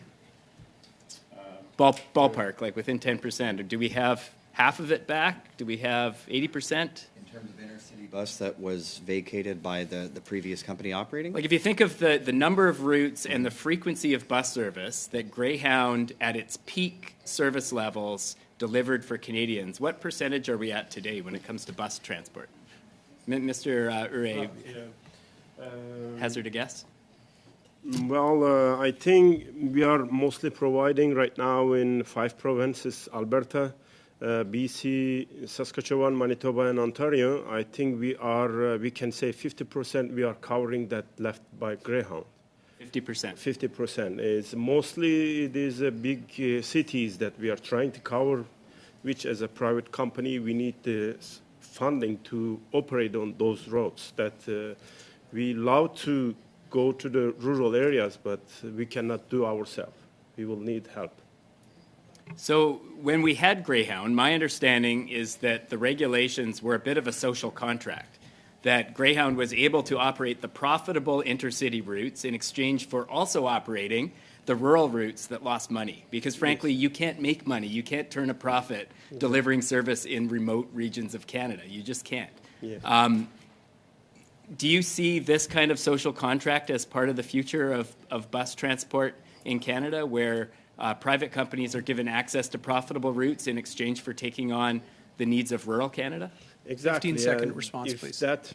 L: Ballpark, like within 10%. Or do we have half of it back? Do we have 80%?
C: In terms of intercity bus that was vacated by the previous company operating?
L: Like if you think of the number of routes and the frequency of bus service that Greyhound at its peak service levels delivered for Canadians, what percentage are we at today when it comes to bus transport? Mr. Ure, hazard a guess?
F: Well, I think we are mostly providing right now in 5 provinces, Alberta, BC, Saskatchewan, Manitoba, and Ontario. I think we can say 50% we are covering that left by Greyhound.
L: 50%.
F: 50%. It's mostly these big cities that we are trying to cover, which as a private company, we need the funding to operate on those roads that we love to go to the rural areas, but we cannot do ourselves. We will need help.
L: So when we had Greyhound, my understanding is that the regulations were a bit of a social contract, that Greyhound was able to operate the profitable intercity routes in exchange for also operating the rural routes that lost money. Because frankly, you can't make money. You can't turn a profit delivering service in remote regions of Canada. You just can't.
F: Yeah.
L: Do you see this kind of social contract as part of the future of bus transport in Canada, where private companies are given access to profitable routes in exchange for taking on the needs of rural Canada?
F: Exactly.
B: 15-second response, please.
F: If that,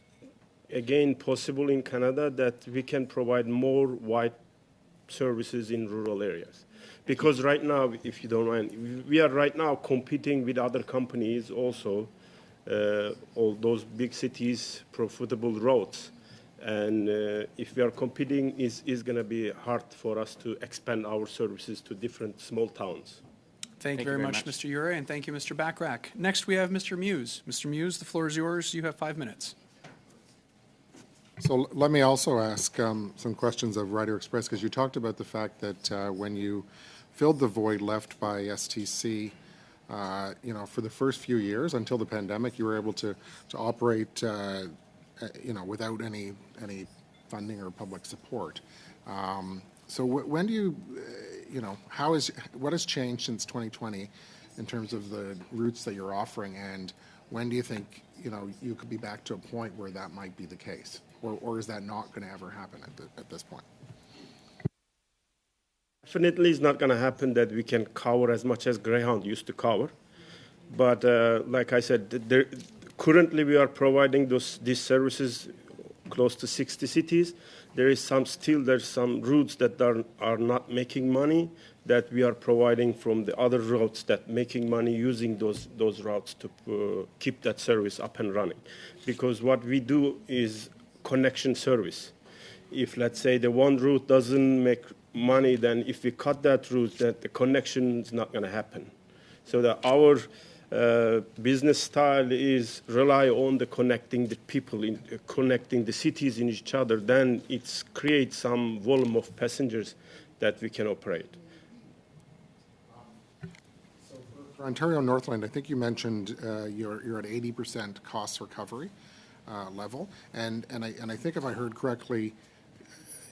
F: again, possible in Canada, that we can provide more wide services in rural areas. Because right now, if you don't mind, we are right now competing with other companies also, all those big cities, profitable roads. And if we are competing, it's going to be hard for us to expand our services to different small towns.
B: Thank you very much, Mr. Ure, and thank you, Mr. Backrack. Next, we have Mr. Muse. Mr. Muse, the floor is yours. You have 5 minutes.
M: So let me also ask some questions of Rider Express, because you talked about the fact that when you filled the void left by STC, for the first few years until the pandemic, you were able to operate, without any funding or public support. So when do you, what has changed since 2020 in terms of the routes that you're offering, and when do you think, you could be back to a point where that might be the case? Or is that not going to ever happen at this point?
F: Definitely it's not going to happen that we can cover as much as Greyhound used to cover. But like I said, currently we are providing these services close to 60 cities. There's some routes that are not making money that we are providing from the other routes that making money, using those routes to keep that service up and running. Because what we do is connection service. If, let's say, the one route doesn't make money, then if we cut that route, that the connection is not going to happen. So that business style is rely on the connecting the people, connecting the cities in each other, then it creates some volume of passengers that we can operate.
M: For Ontario Northland, I think you mentioned you're at 80% cost recovery level, and I think if I heard correctly,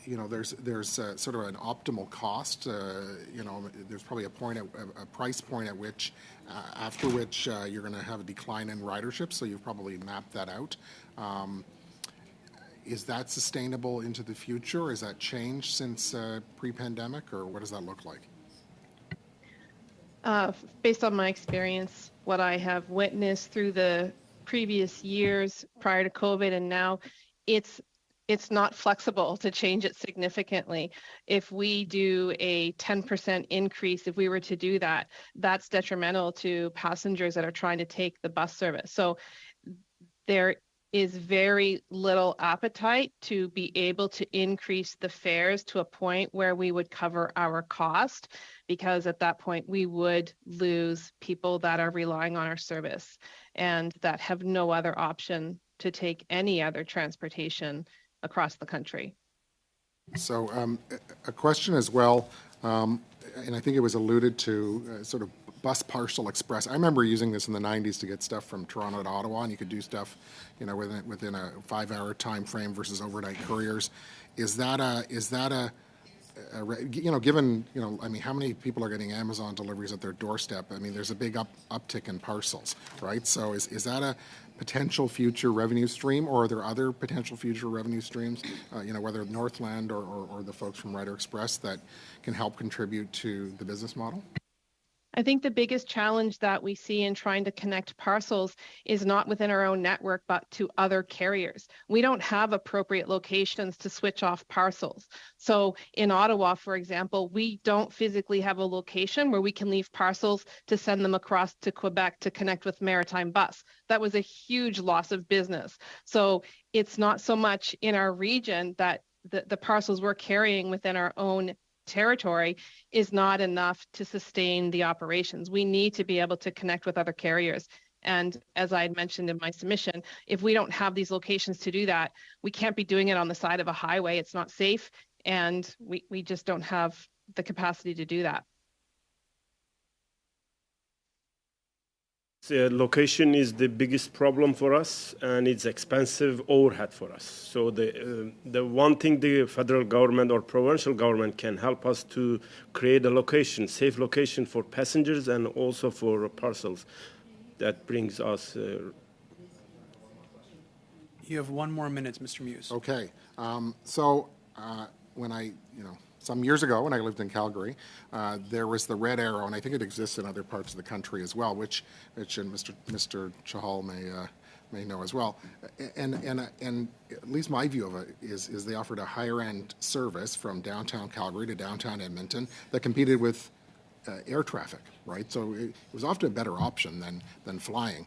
M: there's sort of an optimal cost. There's probably a price point at which, after which you're going to have a decline in ridership. So you've probably mapped that out. Is that sustainable into the future? Has that changed since pre-pandemic, or what does that look like?
E: Based on my experience, what I have witnessed through the previous years prior to COVID and now, it's not flexible to change it significantly. If we do a 10% increase, if we were to do that, that's detrimental to passengers that are trying to take the bus service. So there is very little appetite to be able to increase the fares to a point where we would cover our cost, because at that point we would lose people that are relying on our service and that have no other option to take any other transportation across the country.
M: So a question as well, and I think it was alluded to, sort of bus parcel express. I remember using this in the 90s to get stuff from Toronto to Ottawa, and you could do stuff, within a 5-hour time frame versus overnight couriers. Is that given, how many people are getting Amazon deliveries at their doorstep? I mean, there's a big uptick in parcels, right? So is that a potential future revenue stream, or are there other potential future revenue streams, whether Northland or the folks from Ryder Express, that can help contribute to the business model?
E: I think the biggest challenge that we see in trying to connect parcels is not within our own network, but to other carriers. We don't have appropriate locations to switch off parcels. So in Ottawa, for example, we don't physically have a location where we can leave parcels to send them across to Quebec to connect with Maritime Bus. That was a huge loss of business. So it's not so much in our region that the parcels we're carrying within our own territory is not enough to sustain the operations. We need to be able to connect with other carriers. And as I had mentioned in my submission, if we don't have these locations to do that, we can't be doing it on the side of a highway. It's not safe, and we just don't have the capacity to do that.
F: The location is the biggest problem for us, and it's expensive overhead for us. So the one thing the federal government or provincial government can help us to create a location, safe location for passengers and also for parcels. That brings us.
B: You have 1 more minute, Mr. Muse.
M: Okay. When some years ago, when I lived in Calgary, there was the red arrow, and I think it exists in other parts of the country as well, which Mr. Chahal may know as well. And at least my view of it is they offered a higher end service from downtown Calgary to downtown Edmonton that competed with air traffic, right? So it was often a better option than flying,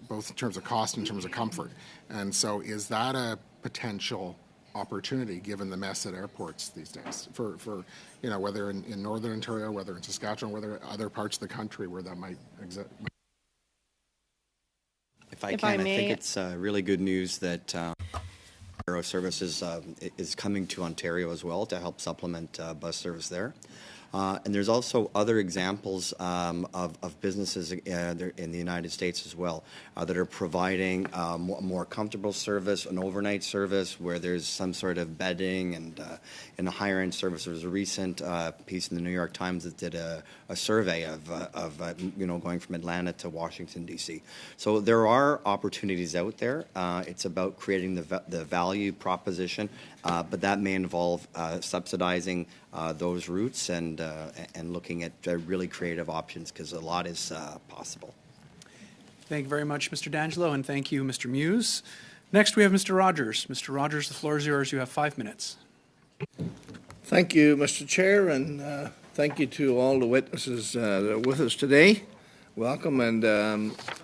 M: both in terms of cost and in terms of comfort. And so is that a potential opportunity given the mess at airports these days for whether in Northern Ontario, whether in Saskatchewan, whether other parts of the country where that might exist?
C: If I think it's really good news that Aero Services is coming to Ontario as well to help supplement bus service there. And there's also other examples of businesses in the United States as well that are providing more comfortable service, an overnight service where there's some sort of bedding and a higher end service. There was a recent piece in the New York Times that did a survey of going from Atlanta to Washington D.C. So there are opportunities out there. It's about creating the value proposition, but that may involve subsidizing those routes and looking at really creative options, because a lot is possible.
B: Thank you very much, Mr. D'Angelo, and thank you, Mr. Muse. Next, we have Mr. Rogers. Mr. Rogers, the floor is yours. You have 5 minutes.
N: Thank you, Mr. Chair, and thank you to all the witnesses that are with us today. Welcome, and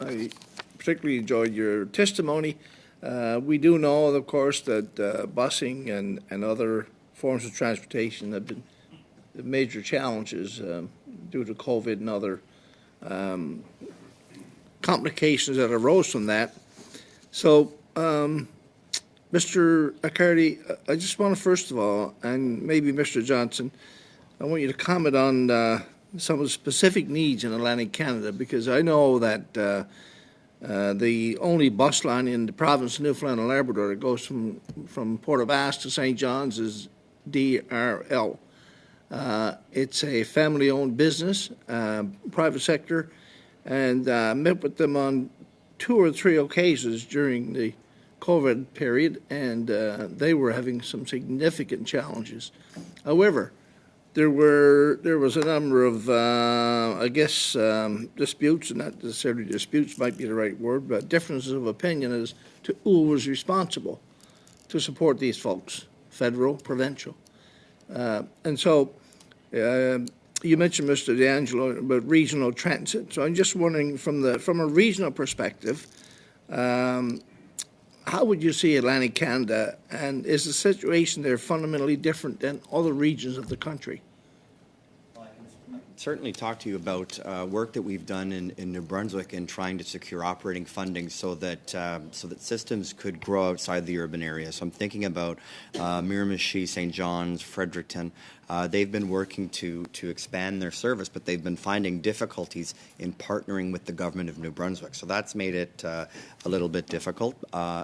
N: I particularly enjoyed your testimony. We do know, of course, that busing and other forms of transportation have been major challenges due to COVID and other complications that arose from that. So, Mr. Accardi, I just want to, first of all, and maybe Mr. Johnson, I want you to comment on some of the specific needs in Atlantic Canada, because I know that the only bus line in the province of Newfoundland and Labrador that goes from Port of Ask to St. John's is DRL. It's a family-owned business, private sector, and met with them on 2 or 3 occasions during the COVID period, and they were having some significant challenges. However, there was a number of, disputes, and not necessarily disputes might be the right word, but differences of opinion as to who was responsible to support these folks, federal, provincial. And so you mentioned, Mr. D'Angelo, about regional transit. So I'm just wondering, from a regional perspective, how would you see Atlantic Canada, and is the situation there fundamentally different than other regions of the country?
C: Certainly talk to you about work that we've done in New Brunswick in trying to secure operating funding so that systems could grow outside the urban area. So I'm thinking about Miramichi, St. John's, Fredericton. They've been working to expand their service, but they've been finding difficulties in partnering with the government of New Brunswick. So that's made it a little bit difficult.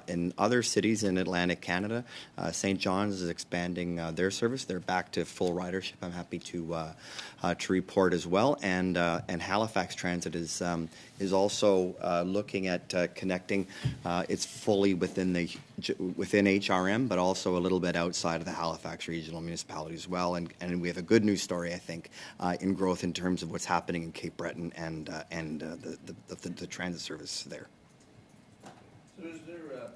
C: In other cities in Atlantic Canada, St. John's is expanding their service. They're back to full ridership. I'm happy to report as well. And Halifax Transit is also looking at connecting. It's fully within HRM, but also a little bit outside of the Halifax regional municipality as well. And we have a good news story, I think, in growth in terms of what's happening in Cape Breton and the transit service there.
N: So is there,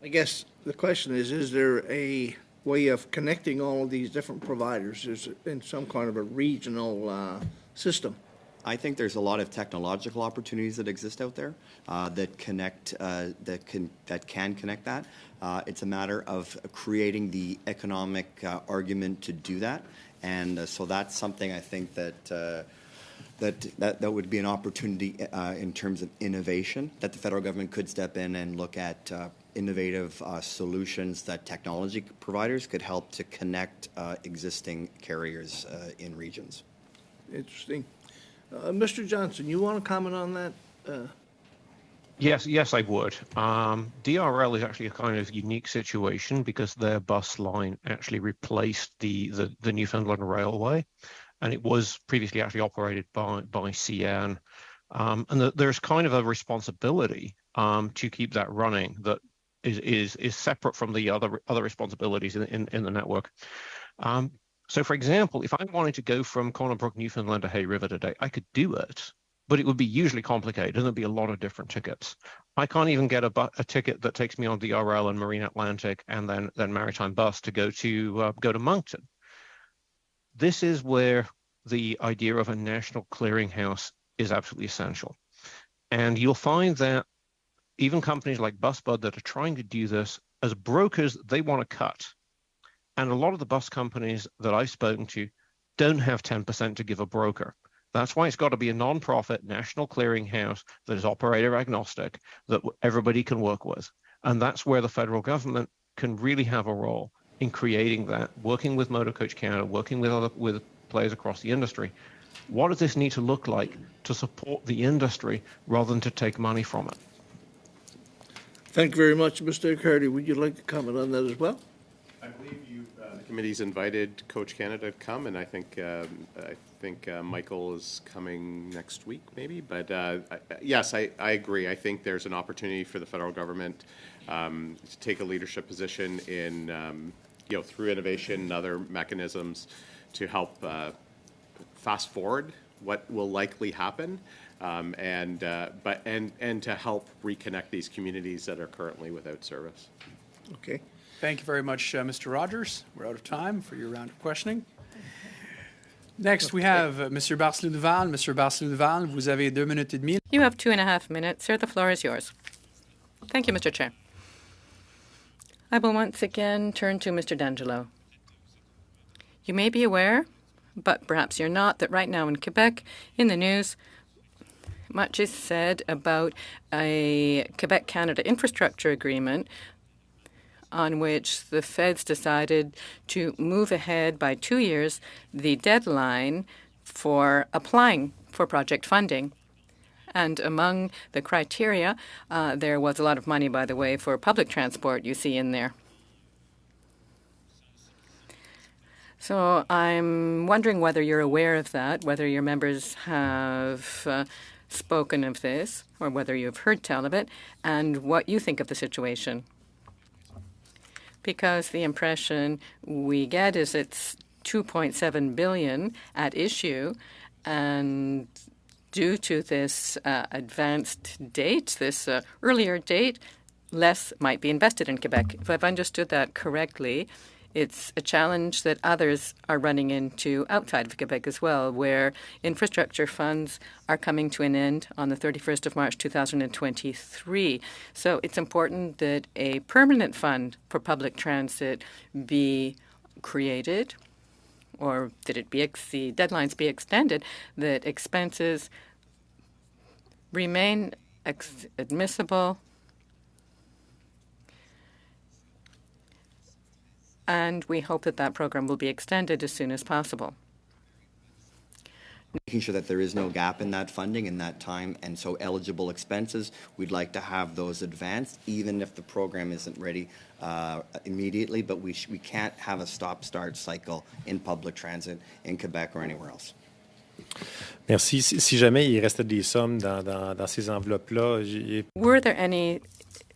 N: I guess the question is there a way of connecting all of these different providers in some kind of a regional system?
C: I think there's a lot of technological opportunities that exist out there that can connect that. It's a matter of creating the economic argument to do that, and so that's something I think that would be an opportunity in terms of innovation, that the federal government could step in and look at innovative solutions that technology providers could help to connect existing carriers in regions.
N: Interesting. Mr. Johnson, you want to comment on that?
H: Yes, I would. DRL is actually a kind of unique situation because their bus line actually replaced the Newfoundland Railway, and it was previously actually operated by CN. And there's kind of a responsibility to keep that running that is separate from the other responsibilities in the network. So, for example, if I wanted to go from Corner Brook, Newfoundland to Hay River today, I could do it, but it would be usually complicated, and there'd be a lot of different tickets. I can't even get a ticket that takes me on DRL and Marine Atlantic and then Maritime Bus to go to Moncton. This is where the idea of a national clearinghouse is absolutely essential. And you'll find that even companies like BusBud that are trying to do this, as brokers, they want to cut. And a lot of the bus companies that I've spoken to don't have 10% to give a broker. That's why it's got to be a non-profit national clearinghouse that is operator agnostic that everybody can work with. And that's where the federal government can really have a role in creating that, working with Motor Coach Canada, working with players across the industry. What does this need to look like to support the industry rather than to take money from it?
N: Thank you very much, Mr. Accardi. Would you like to comment on that as well?
D: I believe the committee's invited Coach Canada to come, and I think Michael is coming next week, maybe. But yes, I agree. I think there's an opportunity for the federal government to take a leadership position in, through innovation and other mechanisms to help fast forward what will likely happen, and to help reconnect these communities that are currently without service.
N: Okay.
B: Thank you very much, Mr. Rogers. We're out of time for your round of questioning. Next, we have Monsieur Barcelou-Duval. Monsieur Barcelou-Duval, vous avez 2 minutes et demie.
A: You have 2.5 minutes. Sir, the floor is yours. Thank you, Mr. Chair. I will once again turn to Mr. D'Angelo. You may be aware, but perhaps you're not, that right now in Quebec, in the news, Much is said about a Quebec-Canada infrastructure agreement on which the feds decided to move ahead by 2 years the deadline for applying for project funding. And among the criteria, there was a lot of money, by the way, for public transport you see in there. So I'm wondering whether you're aware of that, whether your members have spoken of this, or whether you've heard tell of it, and what you think of the situation. Because the impression we get is it's $2.7 billion at issue, and due to this advanced date, this earlier date, less might be invested in Quebec. If I've understood that correctly, it's a challenge that others are running into outside of Quebec as well, where infrastructure funds are coming to an end on the 31st of March 2023. So it's important that a permanent fund for public transit be created, or that it be the deadlines be extended, that expenses remain admissible, and we hope that that program will be extended as soon as possible.
C: Making sure that there is no gap in that funding in that time, and so eligible expenses, we'd like to have those advanced, even if the program isn't ready immediately, but we can't have a stop-start cycle in public transit in Quebec or anywhere else.
K: Merci. Si jamais il restait des sommes dans ces enveloppes-là,
A: were there any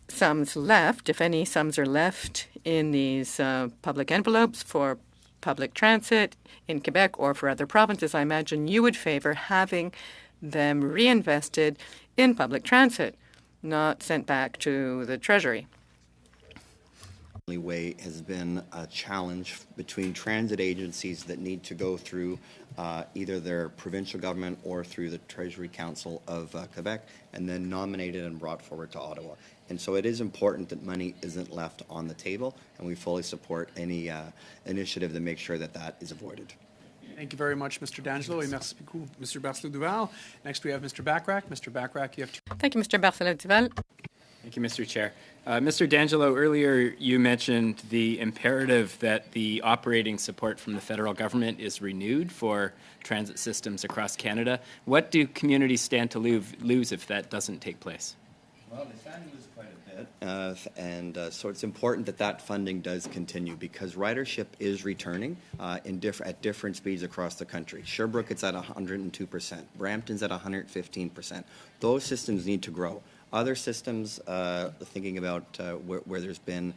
A: sums left, if any sums are left in these public envelopes for public transit in Quebec or for other provinces, I imagine you would favor having them reinvested in public transit, not sent back to the Treasury.
C: Way has been a challenge between transit agencies that need to go through either their provincial government or through the Treasury Council of Quebec, and then nominated and brought forward to Ottawa. And so it is important that money isn't left on the table, and we fully support any initiative to make sure that that is avoided.
B: Thank you very much, Mr. D'Angelo, et merci beaucoup, Mr. Barcelot-Duval. Next, we have Mr. Bachrach. Mr. Bachrach, you have 2 minutes.
A: Thank you, Mr. Barcelot-Duval.
L: Thank you, Mr. Chair. Mr. D'Angelo, earlier you mentioned the imperative that the operating support from the federal government is renewed for transit systems across Canada. What do communities stand to lose if that doesn't take place?
C: Well, they stand to lose quite a bit, so it's important that that funding does continue, because ridership is returning at different speeds across the country. Sherbrooke, it's at 102%. Brampton's at 115%. Those systems need to grow. Other systems, thinking about where there's been,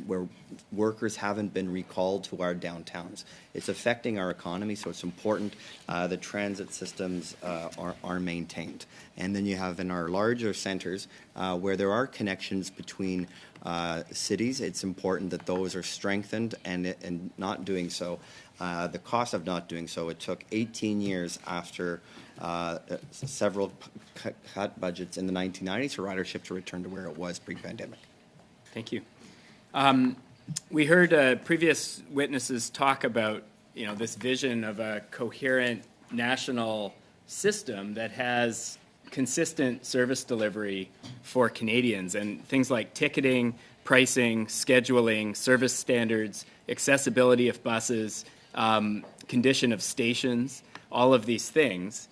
C: where workers haven't been recalled to our downtowns. It's affecting our economy, so it's important that transit systems are maintained. And then you have in our larger centres where there are connections between cities, it's important that those are strengthened, and not doing so. The cost of not doing so, it took 18 years after several cut budgets in the 1990s for ridership to return to where it was pre-pandemic.
L: Thank you. We heard previous witnesses talk about, this vision of a coherent national system that has consistent service delivery for Canadians, and things like ticketing, pricing, scheduling, service standards, accessibility of buses, condition of stations, all of these things.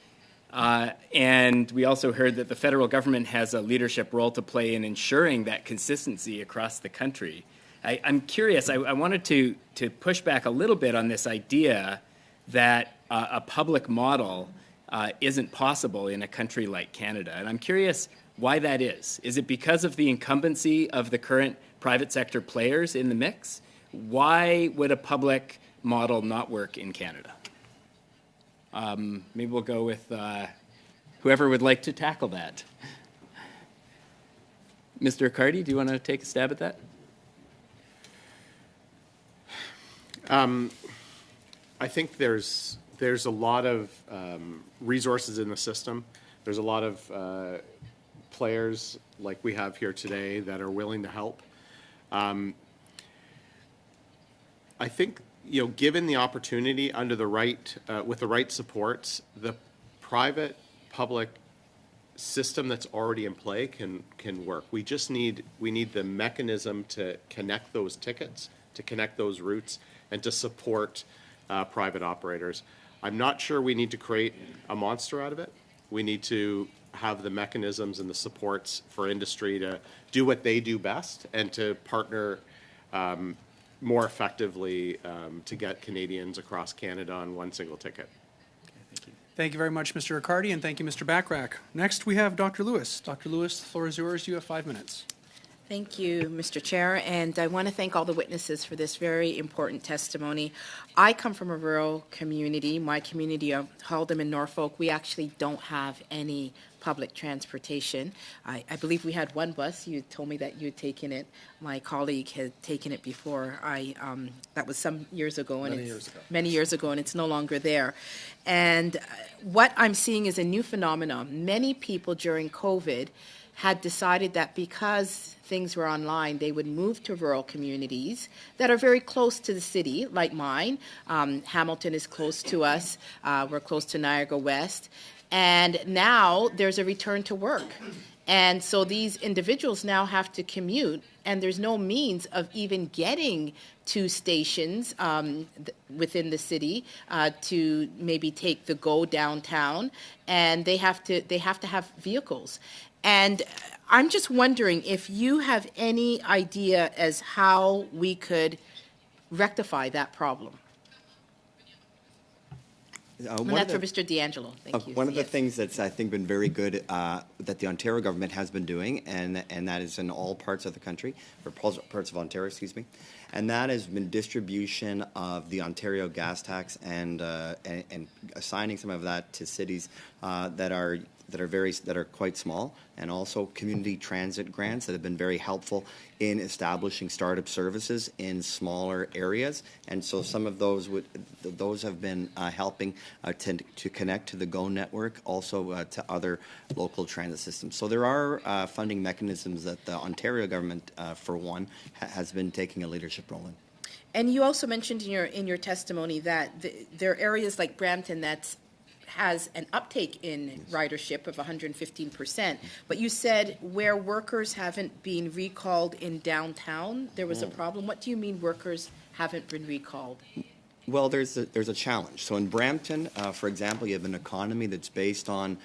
L: And we also heard that the federal government has a leadership role to play in ensuring that consistency across the country. I'm curious, I wanted to push back a little bit on this idea that a public model isn't possible in a country like Canada. And I'm curious why that is. Is it because of the incumbency of the current private sector players in the mix? Why would a public model not work in Canada? Maybe we'll go with whoever would like to tackle that. Mr. Accardi, do you want to take a stab at that?
D: I think there's a lot of resources in the system. There's a lot of players like we have here today that are willing to help. I think, given the opportunity under the right, with the right supports, the private-public system that's already in play can work. We need the mechanism to connect those tickets, to connect those routes, and to support private operators. I'm not sure we need to create a monster out of it. We need to have the mechanisms and the supports for industry to do what they do best and to partner more effectively to get Canadians across Canada on one single ticket.
B: Thank you very much, Mr. Riccardi, and thank you, Mr. Bachrach. Next, we have Dr. Lewis. Dr. Lewis, the floor is yours. You have 5 minutes.
O: Thank you, Mr. Chair, and I want to thank all the witnesses for this very important testimony. I come from a rural community. My community of Haldom in Norfolk, we actually don't have any public transportation. I believe we had one bus. You told me that you had taken it. My colleague had taken it before. That was some years ago. Many years ago, and it's no longer there. And what I'm seeing is a new phenomenon. Many people during COVID had decided that because things were online, they would move to rural communities that are very close to the city, like mine. Hamilton is close to us. We're close to Niagara West. And now there's a return to work. And so these individuals now have to commute, and there's no means of even getting to stations within the city to maybe take the GO downtown, and they have to have vehicles. And I'm just wondering if you have any idea as how we could rectify that problem. And that's for Mr. D'Angelo. Thank you.
C: One of the things that's, I think, been very good that the Ontario government has been doing, and that is in all parts of the country, or parts of Ontario, excuse me, and that has been distribution of the Ontario gas tax and assigning some of that to cities that are quite small, and also community transit grants that have been very helpful in establishing startup services in smaller areas. And so some of those have been helping to connect to the GO network, also to other local transit systems. So there are funding mechanisms that the Ontario government, for one, has been taking a leadership role in.
O: And you also mentioned in your testimony that there are areas like Brampton has an uptake in ridership of 115%, but you said where workers haven't been recalled in downtown, there was a problem. What do you mean workers haven't been recalled?
C: Well, there's a challenge. So in Brampton, for example, you have an economy that's based on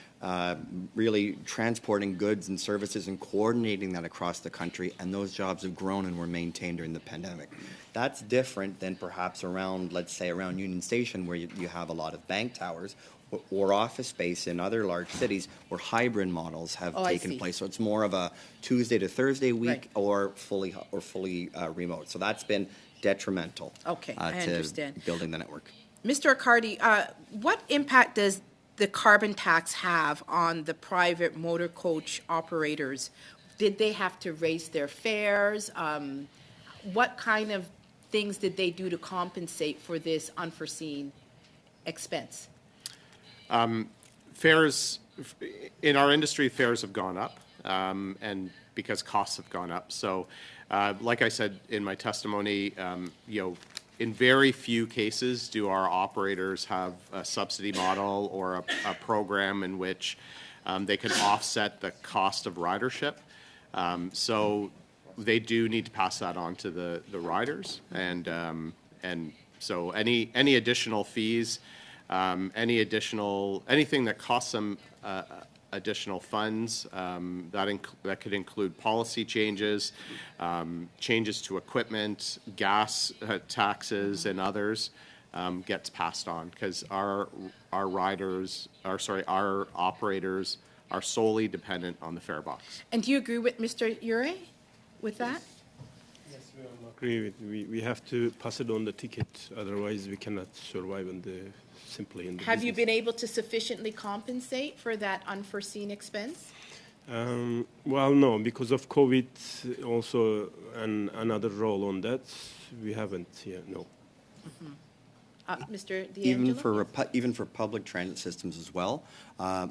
C: really transporting goods and services and coordinating that across the country, and those jobs have grown and were maintained during the pandemic. That's different than perhaps around, let's say, around Union Station, where you have a lot of bank towers or office space in other large cities where hybrid models have taken place. So it's more of a Tuesday to Thursday week, or fully remote. So that's been detrimental to building the network.
O: Mr. Riccardi, what impact does the carbon tax have on the private motor coach operators? Did they have to raise their fares? What kind of things did they do to compensate for this unforeseen expense?
D: Fares in our industry, fares have gone up, and because costs have gone up. So, like I said in my testimony, in very few cases do our operators have a subsidy model or a program in which they can offset the cost of ridership. So they do need to pass that on to the riders, and so any additional fees. Anything that costs them additional funds, that could include policy changes, changes to equipment, gas taxes, and others, gets passed on because our operators are solely dependent on the fare box.
O: And do you agree with Mr. Ure with that?
F: Yes, we agree. We have to pass it on the ticket, otherwise we cannot survive simply in the
O: Have you
F: business.
O: been able to sufficiently compensate for that unforeseen expense?
F: Well, no, because of COVID, also another role on that, we haven't yet, no.
O: Mr.
C: Even
O: D'Angelo?
C: even for public transit systems as well,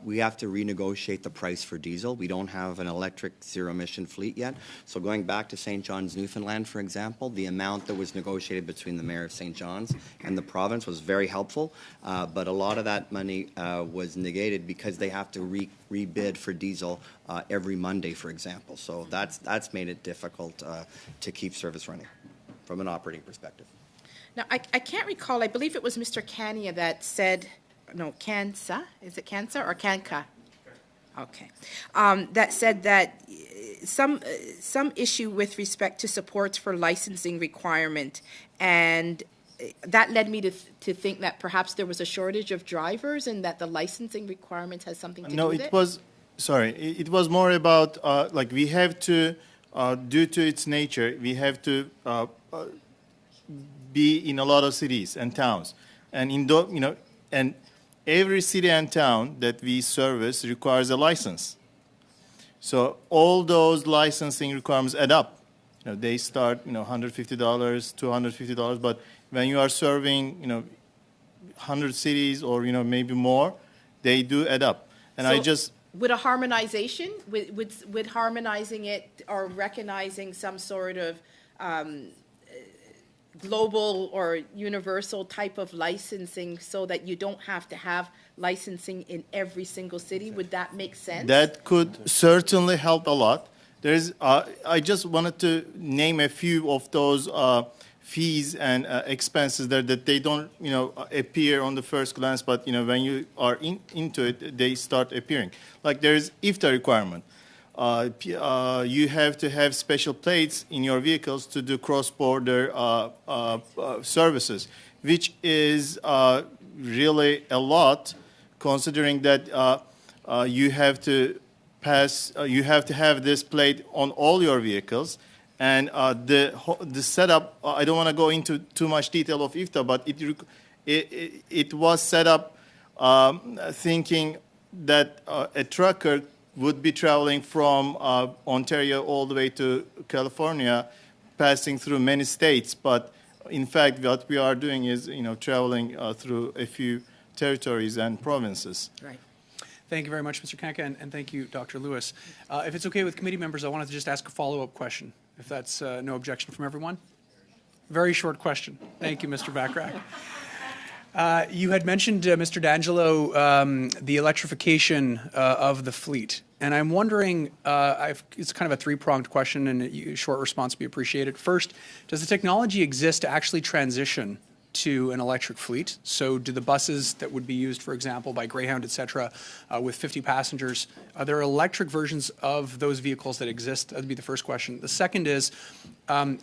C: we have to renegotiate the price for diesel. We don't have an electric zero-emission fleet yet. So going back to St. John's, Newfoundland, for example, the amount that was negotiated between the mayor of St. John's and the province was very helpful, but a lot of that money was negated because they have to rebid for diesel every Monday, for example. So that's made it difficult to keep service running from an operating perspective.
O: Now, I can't recall, I believe it was Mr. Kania that said, no, Kansa, is it Kansa or Kanka? Okay. That said that some issue with respect to supports for licensing requirement, and that led me to think that perhaps there was a shortage of drivers and that the licensing requirement has something to do with it?
G: It was more about, like we have to, due to its nature, we have to be in a lot of cities and towns. And and every city and town that we service requires a license. So all those licensing requirements add up. They start, $150, $250, but when you are serving, 100 cities or, maybe more, they do add up. And
O: so would a harmonization, with harmonizing it or recognizing some sort of global or universal type of licensing so that you don't have to have licensing in every single city, would that make sense?
G: That could certainly help a lot. I just wanted to name a few of those fees and expenses there that they don't, appear on the first glance, but when you are into it, they start appearing. Like there's IFTA requirement. You have to have special plates in your vehicles to do cross-border services, which is really a lot, considering that you have to have this plate on all your vehicles, and the setup. I don't want to go into too much detail of IFTA, but it was set up thinking that a trucker would be traveling from Ontario all the way to California, passing through many states. But in fact, what we are doing is, traveling through a few territories and provinces.
O: Right.
B: Thank you very much, Mr. Kanka, and thank you, Dr. Lewis. If it's okay with committee members, I wanted to just ask a follow-up question, if that's no objection from everyone. Very short question. Thank you, Mr. Bachrach. You had mentioned, Mr. D'Angelo, the electrification of the fleet. And I'm wondering, it's kind of a three-pronged question, and a short response would be appreciated. First, does the technology exist to actually transition to an electric fleet? So do the buses that would be used, for example, by Greyhound, et cetera, with 50 passengers, are there electric versions of those vehicles that exist? That would be the first question. The second is,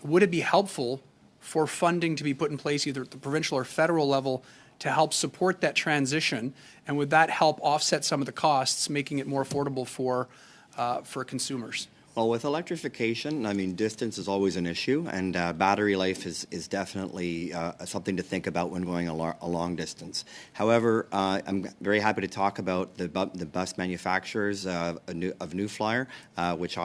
B: would it be helpful for funding to be put in place either at the provincial or federal level to help support that transition, and would that help offset some of the costs, making it more affordable for consumers?
C: Well, with electrification, I mean, distance is always an issue, and battery life is definitely something to think about when going a long distance. However, I'm very happy to talk about the bus manufacturers of New Flyer, which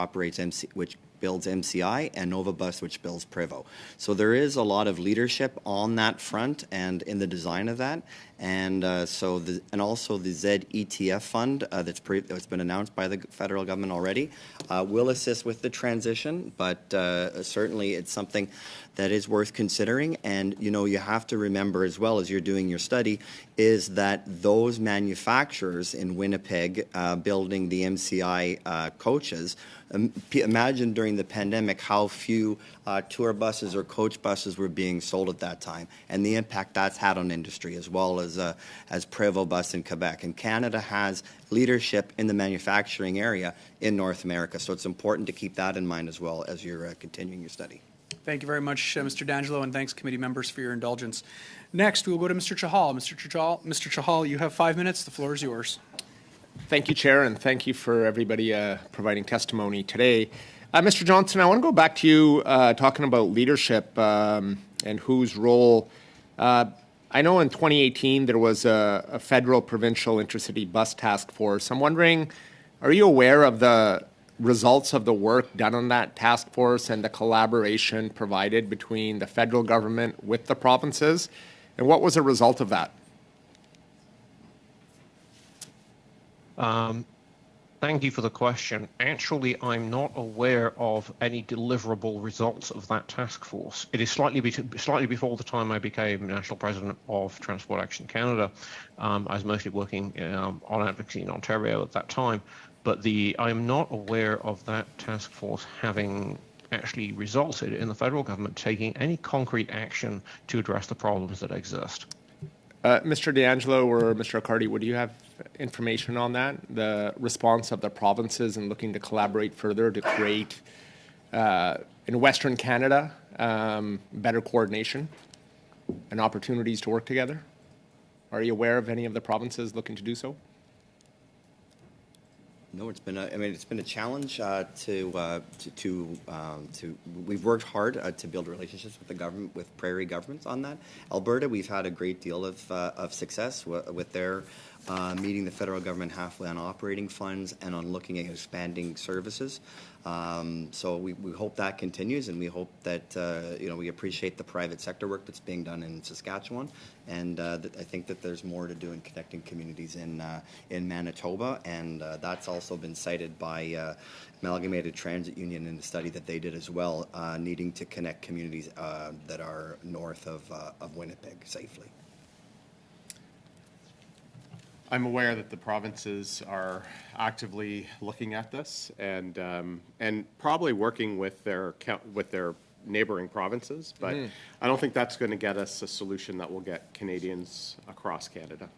C: builds MCI, and Novabus, which builds Prevo. So there is a lot of leadership on that front and in the design of that. And also the ZETF fund that's been announced by the federal government already will assist with the transition, but certainly it's something that is worth considering. And you have to remember as well as you're doing your study is that those manufacturers in Winnipeg building the MCI coaches, imagine during the pandemic how few tour buses or coach buses were being sold at that time, and the impact that's had on industry, as well as Prevo Bus in Quebec. And Canada has leadership in the manufacturing area in North America, so it's important to keep that in mind as well as you're continuing your study.
B: Thank you very much, Mr. D'Angelo, and thanks, committee members, for your indulgence. Next, we will go to Mr. Chahal. Mr. Chahal, you have 5 minutes. The floor is yours.
H: Thank you, Chair, and thank you for everybody providing testimony today. Mr. Johnson, I want to go back to you talking about leadership and whose role. I know in 2018 there was a federal provincial intercity bus task force. I'm wondering, are you aware of the results of the work done on that task force and the collaboration provided between the federal government with the provinces?
D: And what was the result of that?
H: Thank you for the question. Actually, I'm not aware of any deliverable results of that task force. It is slightly before the time I became National President of Transport Action Canada. I was mostly working on advocacy in Ontario at that time, but I am not aware of that task force having actually resulted in the federal government taking any concrete action to address the problems that exist.
D: Mr. D'Angelo or Mr. Accardi, would you have information on that? The response of the provinces in looking to collaborate further to create, in Western Canada, better coordination and opportunities to work together? Are you aware of any of the provinces looking to do so?
C: No, it's been a challenge we've worked hard to build relationships with the government, with prairie governments on that. Alberta, we've had a great deal of success with their meeting the federal government halfway on operating funds and on looking at expanding services. So we hope that continues, and we hope that we appreciate the private sector work that's being done in Saskatchewan, and I think that there's more to do in connecting communities in Manitoba, and that's also been cited by Amalgamated Transit Union in the study that they did as well, needing to connect communities that are north of Winnipeg safely.
D: I'm aware that the provinces are actively looking at this and probably working with their neighboring provinces, but I don't think that's going to get us a solution that will get Canadians across Canada.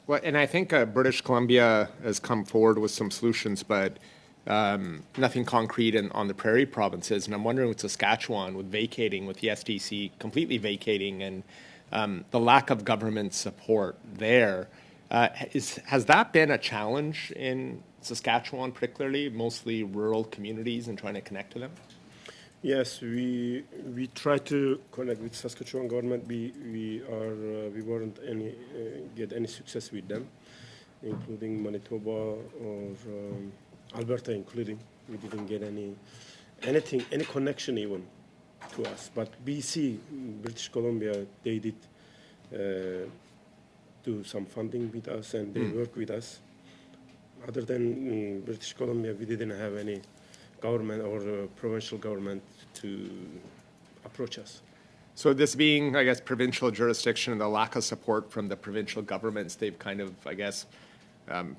D: Well, and I think British Columbia has come forward with some solutions, but nothing concrete on the prairie provinces. And I'm wondering with Saskatchewan, with the STC completely vacating and the lack of government support there, has that been a challenge in Saskatchewan, particularly, mostly rural communities, and trying to connect to them?
F: Yes, we try to connect with Saskatchewan government. We weren't get any success with them, including Manitoba or Alberta, including. We didn't get any connection even to us. But BC, British Columbia, they did do some funding with us, and they work with us. Other than British Columbia, we didn't have any government or provincial government to approach us.
D: So this being, I guess, provincial jurisdiction and the lack of support from the provincial governments, they've kind of, I guess,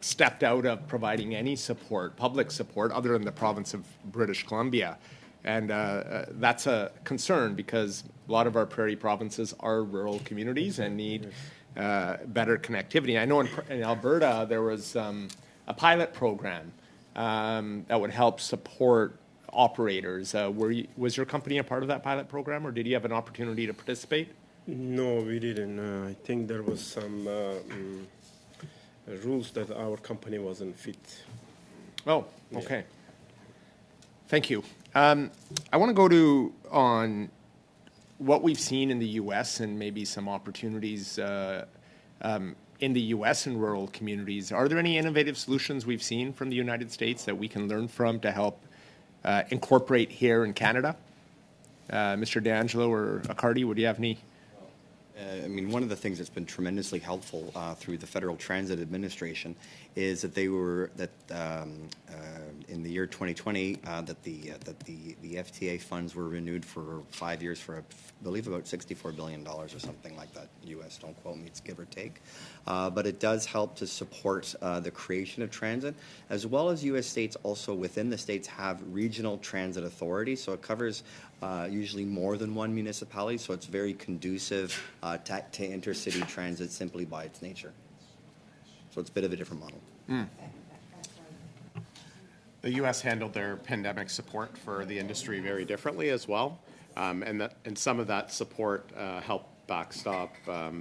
D: stepped out of providing any support, public support, other than the province of British Columbia. And that's a concern because a lot of our prairie provinces are rural communities and need better connectivity. I know in Alberta there was a pilot program that would help support operators. Was your company a part of that pilot program, or did you have an opportunity to participate?
F: No, we didn't. I think there was some rules that our company wasn't fit.
D: Oh, okay. Yeah. Thank you. I want to go on what we've seen in the U.S. and maybe some opportunities in the U.S. and rural communities. Are there any innovative solutions we've seen from the United States that we can learn from to help incorporate here in Canada? Mr. D'Angelo or Accardi, would you have any?
C: One of the things that's been tremendously helpful through the Federal Transit Administration is that in the year 2020 that the FTA funds were renewed for 5 years for, I believe, about $64 billion or something like that. U.S. Don't quote me; it's give or take. But it does help to support the creation of transit, as well as U.S. states also within the states have regional transit authorities. So it covers usually more than one municipality. So it's very conducive to intercity transit simply by its nature. So it's a bit of a different model.
D: The U.S. handled their pandemic support for the industry very differently as well, and some of that support helped backstop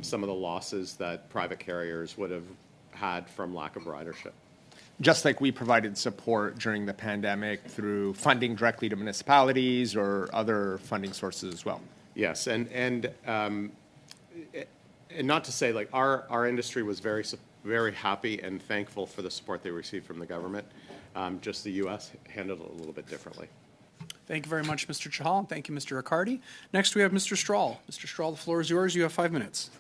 D: some of the losses that private carriers would have had from lack of ridership.
P: Just like we provided support during the pandemic through funding directly to municipalities or other funding sources as well.
D: Yes, and not to say like our industry was very happy and thankful for the support they received from the government. Just the U.S. handled it a little bit differently.
B: Thank you very much, Mr. Chahal, and thank you, Mr. Accardi. Next, we have Mr. Strahl. Mr. Strahl, the floor is yours. You have 5 minutes.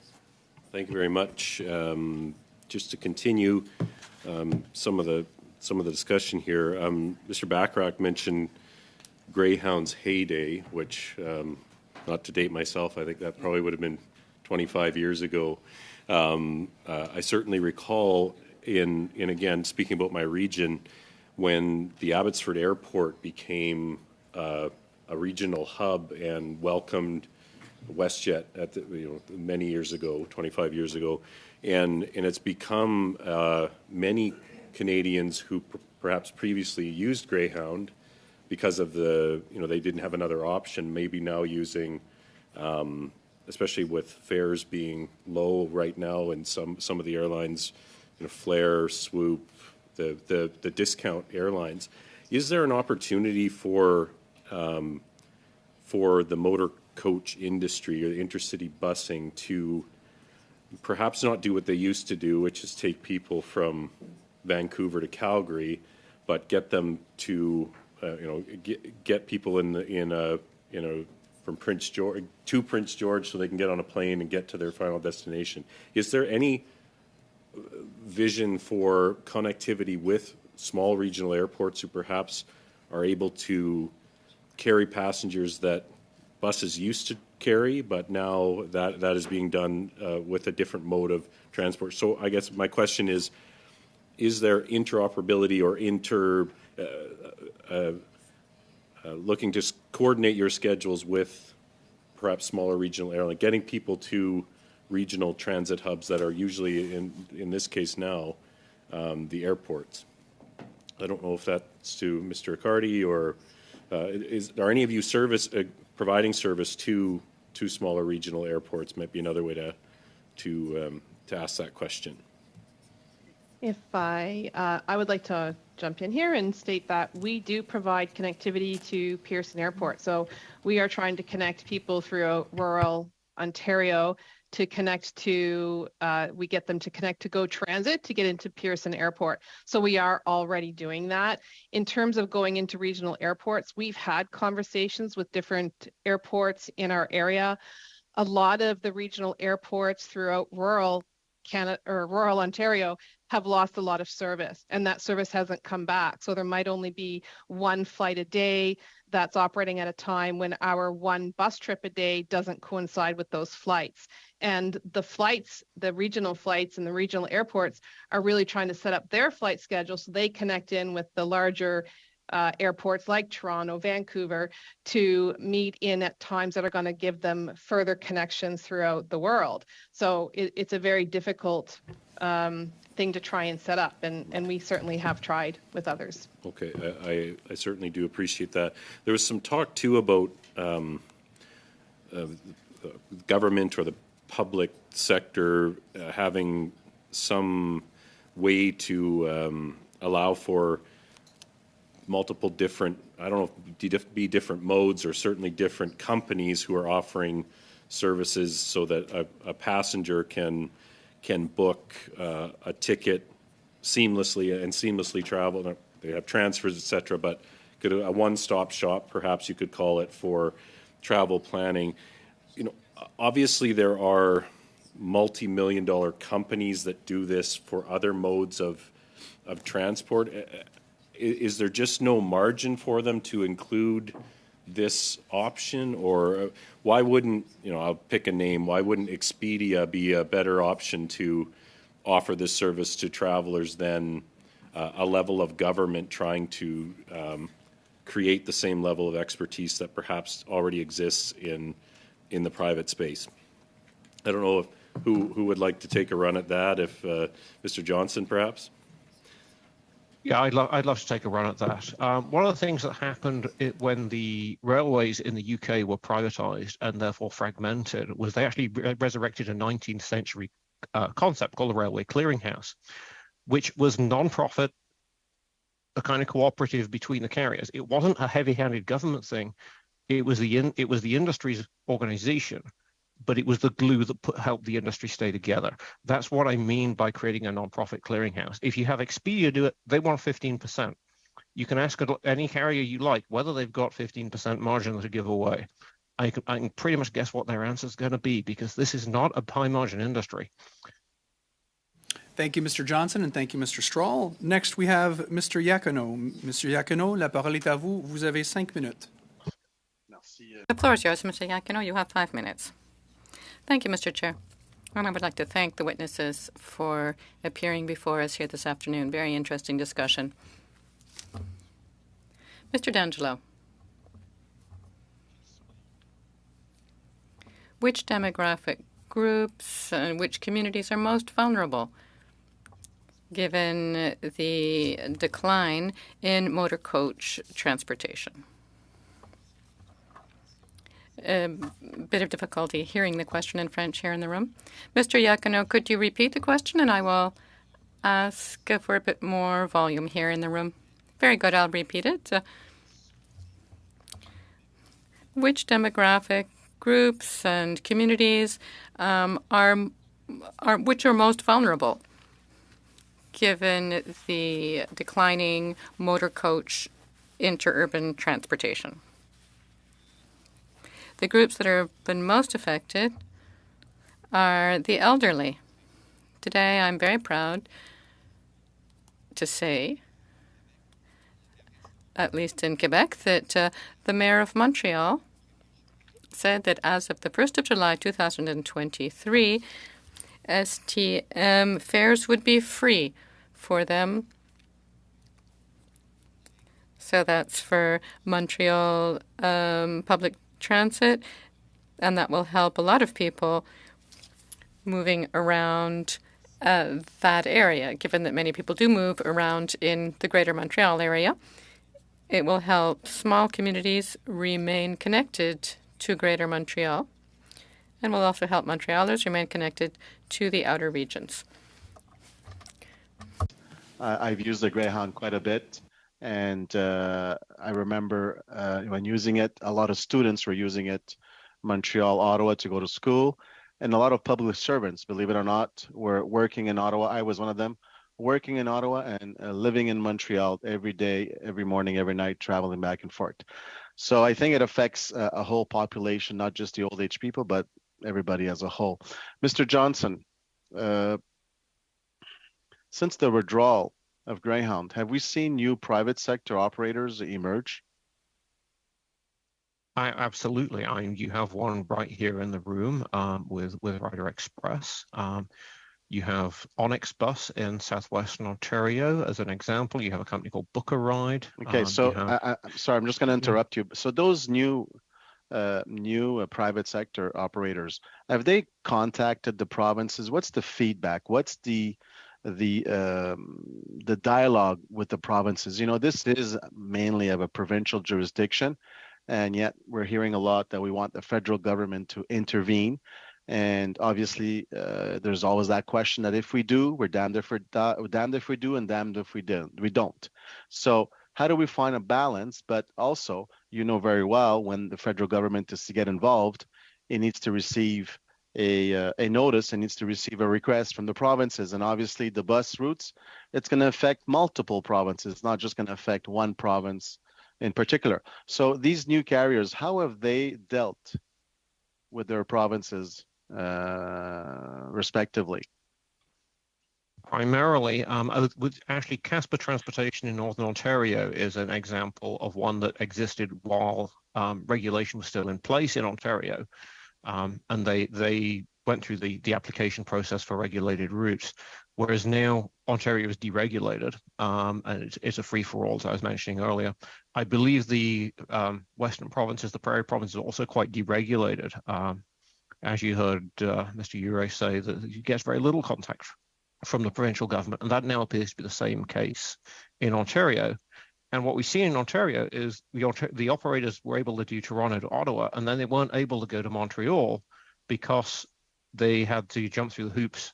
I: Thank you very much. Just to continue some of the discussion here, Mr. Bachrach mentioned Greyhound's heyday, which, not to date myself, I think that probably would have been 25 years ago. I certainly recall in again, speaking about my region, when the Abbotsford Airport became a regional hub and welcomed WestJet at many years ago, 25 years ago, and it's become many Canadians who perhaps previously used Greyhound because of they didn't have another option, maybe now using, especially with fares being low right now and some of the airlines, Flair, Swoop, the discount airlines. Is there an opportunity for the motor coach industry or the intercity busing to perhaps not do what they used to do, which is take people from Vancouver to Calgary, but get them to get people from Prince George to Prince George so they can get on a plane and get to their final destination? Is there any vision for connectivity with small regional airports who perhaps are able to carry passengers that buses used to carry, but now that is being done with a different mode of transport? So I guess my question is there interoperability or looking to coordinate your schedules with perhaps smaller regional airlines, getting people to regional transit hubs that are usually, in this case now, the airports? I don't know if that's to Mr. Accardi or are any of you providing service to smaller regional airports? Might be another way to ask that question.
E: If I would like to jump in here and state that we do provide connectivity to Pearson Airport. So we are trying to connect people through rural Ontario to connect to, we get them to connect to Go Transit to get into Pearson Airport. So we are already doing that. In terms of going into regional airports, we've had conversations with different airports in our area. A lot of the regional airports throughout rural Canada or rural Ontario have lost a lot of service, and that service hasn't come back. So there might only be one flight a day that's operating at a time when our one bus trip a day doesn't coincide with those flights. And the flights, the regional flights and the regional airports are really trying to set up their flight schedule so they connect in with the larger airports like Toronto, Vancouver, to meet in at times that are going to give them further connections throughout the world. So it's a very difficult thing to try and set up, and we certainly have tried with others.
I: Okay, I certainly do appreciate that. There was some talk too about government or the public sector having some way to allow for multiple different, I don't know if be different modes or certainly different companies who are offering services so that a passenger can book a ticket seamlessly travel. They have transfers, etc., but could a one-stop shop, perhaps you could call it, for travel planning. Obviously there are multi-million-dollar companies that do this for other modes of transport. Is there just no margin for them to include this option? Or why wouldn't, I'll pick a name, why wouldn't Expedia be a better option to offer this service to travelers than a level of government trying to create the same level of expertise that perhaps already exists in the private space? I don't know if who would like to take a run at that, if Mr. Johnson perhaps?
H: Yeah, I'd love to take a run at that. One of the things that happened when the railways in the UK were privatised and therefore fragmented was they actually resurrected a 19th century concept called the Railway Clearinghouse, which was non-profit, a kind of cooperative between the carriers. It wasn't a heavy-handed government thing. It was the industry's organisation, but it was the glue that helped the industry stay together. That's what I mean by creating a non-profit clearinghouse. If you have Expedia do it, they want 15%. You can ask any carrier you like whether they've got 15% margin to give away. I can pretty much guess what their answer is going to be, because this is not a high margin industry.
B: Thank you, Mr. Johnson, and thank you, Mr. Stroll. Next, we have Mr. Iacono. Mr. Iacono, la parole est à vous. Vous avez 5 minutes.
A: The floor is yours, Mr. Iacono. You have 5 minutes. Thank you, Mr. Chair. And I would like to thank the witnesses for appearing before us here this afternoon. Very interesting discussion. Mr. D'Angelo, which demographic groups and which communities are most vulnerable given the decline in motor coach transportation? A bit of difficulty hearing the question in French here in the room. Mr. Iacono, could you repeat the question, and I will ask for a bit more volume here in the room. Very good, I'll repeat it. Which demographic groups and communities which are most vulnerable given the declining motor coach interurban transportation? The groups that have been most affected are the elderly. Today, I'm very proud to say, at least in Quebec, that the Mayor of Montreal said that as of the 1st of July 2023, STM fares would be free for them. So that's for Montreal public transit, and that will help a lot of people moving around that area, given that many people do move around in the greater Montreal area. It will help small communities remain connected to greater Montreal, and will also help Montrealers remain connected to the outer regions.
Q: I've used the Greyhound quite a bit, and I remember when using it, a lot of students were using it, Montreal, Ottawa, to go to school, and a lot of public servants, believe it or not, were working in Ottawa. I was one of them, working in Ottawa and living in Montreal every day, every morning, every night, traveling back and forth. So I think it affects a whole population, not just the old age people, but everybody as a whole. Mr. Johnson, since the withdrawal of Greyhound, have we seen new private sector operators emerge?
H: Absolutely. You have one right here in the room with Rider Express. You have Onyx Bus in southwestern Ontario as an example. You have a company called Book a Ride.
Q: Okay, so sorry, I'm just going to interrupt you. So those new private sector operators, have they contacted the provinces? What's the feedback? What's the dialogue with the provinces? You know, this is mainly of a provincial jurisdiction, and yet we're hearing a lot that we want the federal government to intervene. And obviously, there's always that question that if we do, we're damned if we do, and damned if we don't. So how do we find a balance? But also, you know very well, when the federal government is to get involved, it needs to receive a notice, and needs to receive a request from the provinces. And obviously, the bus routes, it's going to affect multiple provinces. It's not just going to affect one province in particular. So these new carriers, how have they dealt with their provinces respectively?
H: Primarily, actually, Casper Transportation in Northern Ontario is an example of one that existed while regulation was still in place in Ontario. And they went through the application process for regulated routes, whereas now Ontario is deregulated, and it's a free-for-all, as I was mentioning earlier. I believe the western provinces, the prairie provinces, are also quite deregulated. As you heard Mr. Ure say, that he gets very little contact from the provincial government, and that now appears to be the same case in Ontario. And what we see in Ontario is the operators were able to do Toronto to Ottawa, and then they weren't able to go to Montreal because they had to jump through the hoops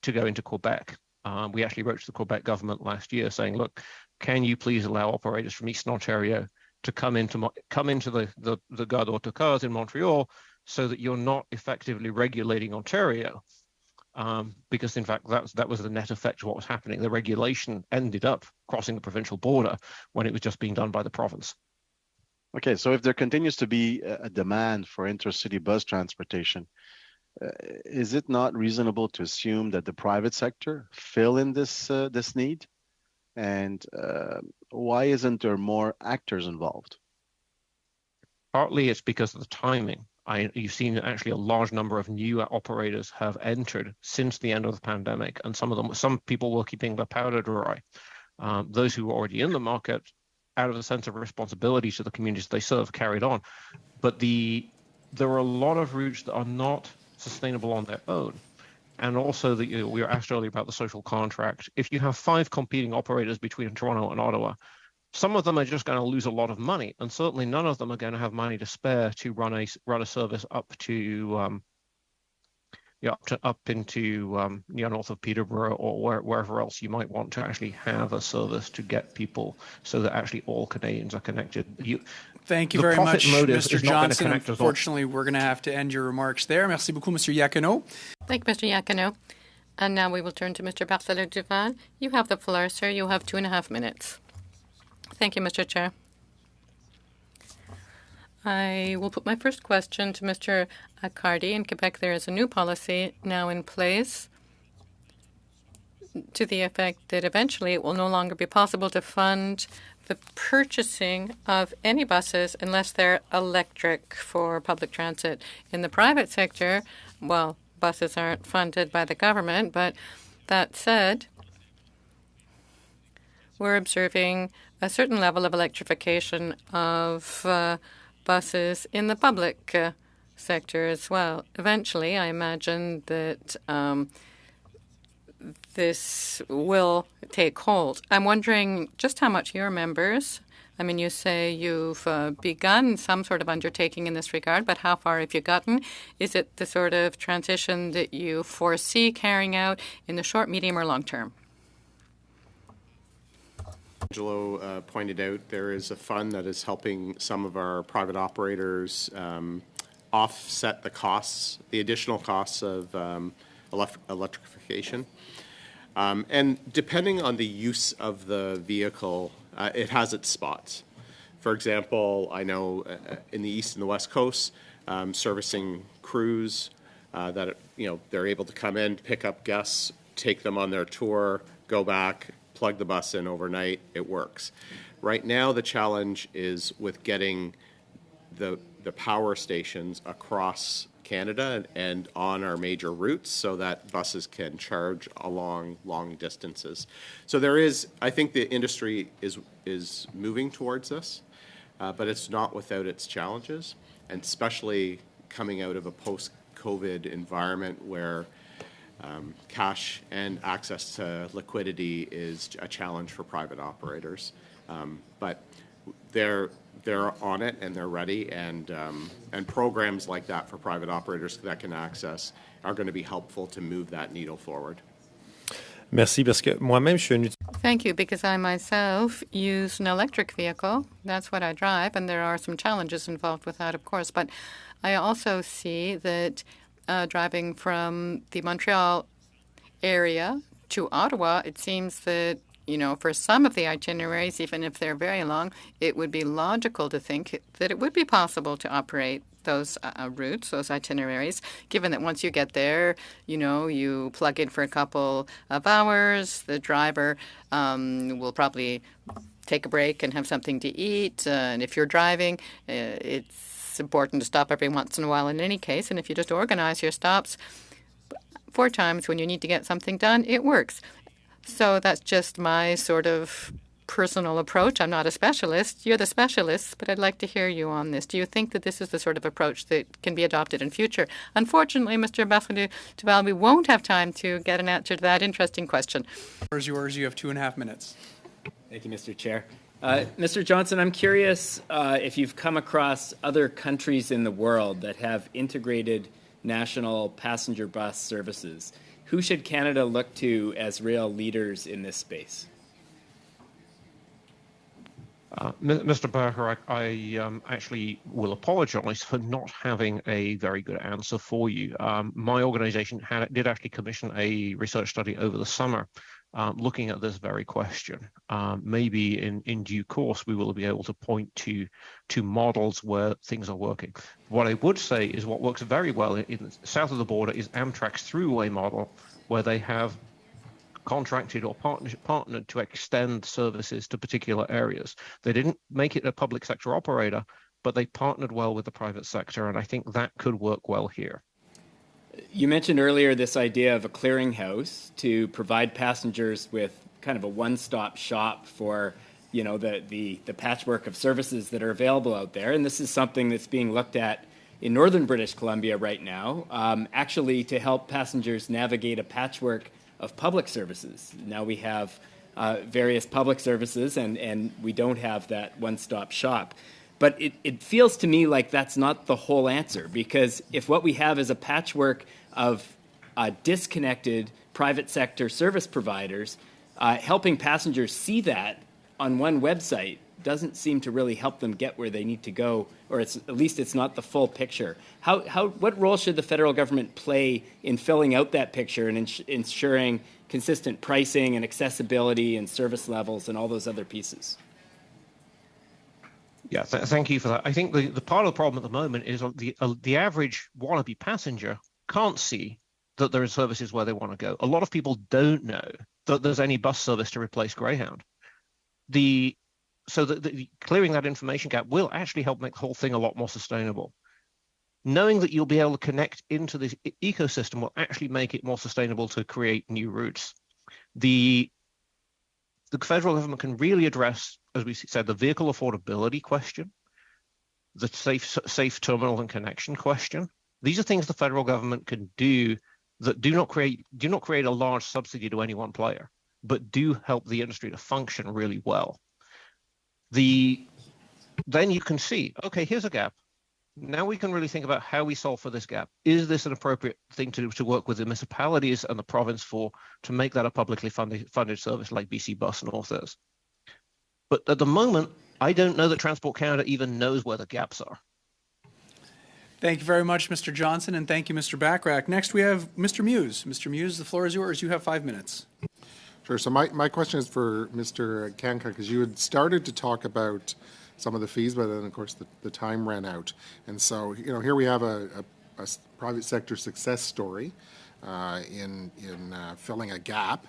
H: to go into Quebec. We actually wrote to the Quebec government last year saying, look, can you please allow operators from Eastern Ontario to come into the Gare d'Autocars in Montreal so that you're not effectively regulating Ontario? Because in fact, that was the net effect of what was happening. The regulation ended up crossing the provincial border when it was just being done by the province.
Q: Okay, so if there continues to be a demand for intercity bus transportation, is it not reasonable to assume that the private sector fill in this need? And why isn't there more actors involved?
H: Partly it's because of the timing. You've seen actually a large number of new operators have entered since the end of the pandemic, and some people were keeping their powder dry. Those who were already in the market, out of a sense of responsibility to the communities they serve, carried on. But there are a lot of routes that are not sustainable on their own. And also, we were asked earlier about the social contract. If you have 5 competing operators between Toronto and Ottawa, some of them are just going to lose a lot of money, and certainly none of them are going to have money to spare to run a service up into north of Peterborough or wherever else you might want to actually have a service to get people so that actually all Canadians are connected.
B: Thank you very much, Mr. Johnson. Unfortunately, we're going to have to end your remarks there. Merci beaucoup, Mr. Iacono.
A: Thank you, Mr. Iacono. And now we will turn to Mr. Barthélemy-Duval. You have the floor, sir. You have 2.5 minutes. Thank you, Mr. Chair. I will put my first question to Mr. Accardi. In Quebec, there is a new policy now in place to the effect that eventually it will no longer be possible to fund the purchasing of any buses unless they're electric for public transit. In the private sector, well, buses aren't funded by the government, but that said, we're observing a certain level of electrification of buses in the public sector as well. Eventually, I imagine that this will take hold. I'm wondering just how much your members, I mean, you say you've begun some sort of undertaking in this regard, but how far have you gotten? Is it the sort of transition that you foresee carrying out in the short, medium, or long term?
D: Angelo pointed out, there is a fund that is helping some of our private operators offset the costs, the additional costs of electrification. And depending on the use of the vehicle, it has its spots. For example, I know in the East and the West Coast, servicing crews that they're able to come in, pick up guests, take them on their tour, go back, plug the bus in overnight, it works. Right now, the challenge is with getting the power stations across Canada and on our major routes so that buses can charge along long distances. So there is, I think the industry is moving towards this, but it's not without its challenges, and especially coming out of a post-COVID environment where cash and access to liquidity is a challenge for private operators. But they're on it and they're ready, and programs like that for private operators that can access are going to be helpful to move that needle forward.
K: Merci, parce que moi-même, je suis un
A: Thank you, because I myself use an electric vehicle. That's what I drive, and there are some challenges involved with that, of course. But I also see that driving from the Montreal area to Ottawa, it seems that, for some of the itineraries, even if they're very long, it would be logical to think that it would be possible to operate those routes, those itineraries, given that once you get there, you plug in for a couple of hours, the driver will probably take a break and have something to eat. And if you're driving, it's important to stop every once in a while in any case. And if you just organize your stops 4 times when you need to get something done, it works. So that's just my sort of personal approach. I'm not a specialist. You're the specialist, but I'd like to hear you on this. Do you think that this is the sort of approach that can be adopted in future? Unfortunately, Mr. Barthélemy-Duval, we won't have time to get an answer to that interesting question.
B: The floor is yours. You have 2.5 minutes.
L: Thank you, Mr. Chair. Mr. Johnson, I'm curious if you've come across other countries in the world that have integrated national passenger bus services. Who should Canada look to as real leaders in this space?
H: Mr. Barker, I actually will apologize for not having a very good answer for you. My organization did actually commission a research study over the summer looking at this very question. Maybe in due course, we will be able to point to models where things are working. What I would say is what works very well in south of the border is Amtrak's throughway model, where they have contracted or partnered to extend services to particular areas. They didn't make it a public sector operator, but they partnered well with the private sector, and I think that could work well here.
L: You mentioned earlier this idea of a clearinghouse to provide passengers with kind of a one-stop shop for, you know, the patchwork of services that are available out there, and this is something that's being looked at in northern British Columbia right now, actually to help passengers navigate a patchwork of public services. Now we have various public services, and we don't have that one-stop shop. But it feels to me like that's not the whole answer, because if what we have is a patchwork of disconnected private sector service providers, helping passengers see that on one website doesn't seem to really help them get where they need to go, or at least it's not the full picture. What role should the federal government play in filling out that picture and ensuring consistent pricing and accessibility and service levels and all those other pieces?
H: Yeah, thank you for that. I think the part of the problem at the moment is the average wannabe passenger can't see that there are services where they want to go. A lot of people don't know that there's any bus service to replace Greyhound. So clearing that information gap will actually help make the whole thing a lot more sustainable. Knowing that you'll be able to connect into this ecosystem will actually make it more sustainable to create new routes. The federal government can really address, as we said, the vehicle affordability question, the safe terminal and connection question. These are things the federal government can do that do not create a large subsidy to any one player, but do help the industry to function really well. Then you can see, okay, here's a gap. Now we can really think about how we solve for this gap. Is this an appropriate thing to work with the municipalities and the province to make that a publicly funded service like BC Bus North is? But at the moment, I don't know that Transport Canada even knows where the gaps are.
B: Thank you very much, Mr. Johnson, and thank you, Mr. Bachrach. Next, we have Mr. Muse. Mr. Muse, the floor is yours. You have 5 minutes.
M: Sure. So my question is for Mr. Kanka, because you had started to talk about some of the fees, but then, of course, the time ran out. And so, you know, here we have a private sector success story in filling a gap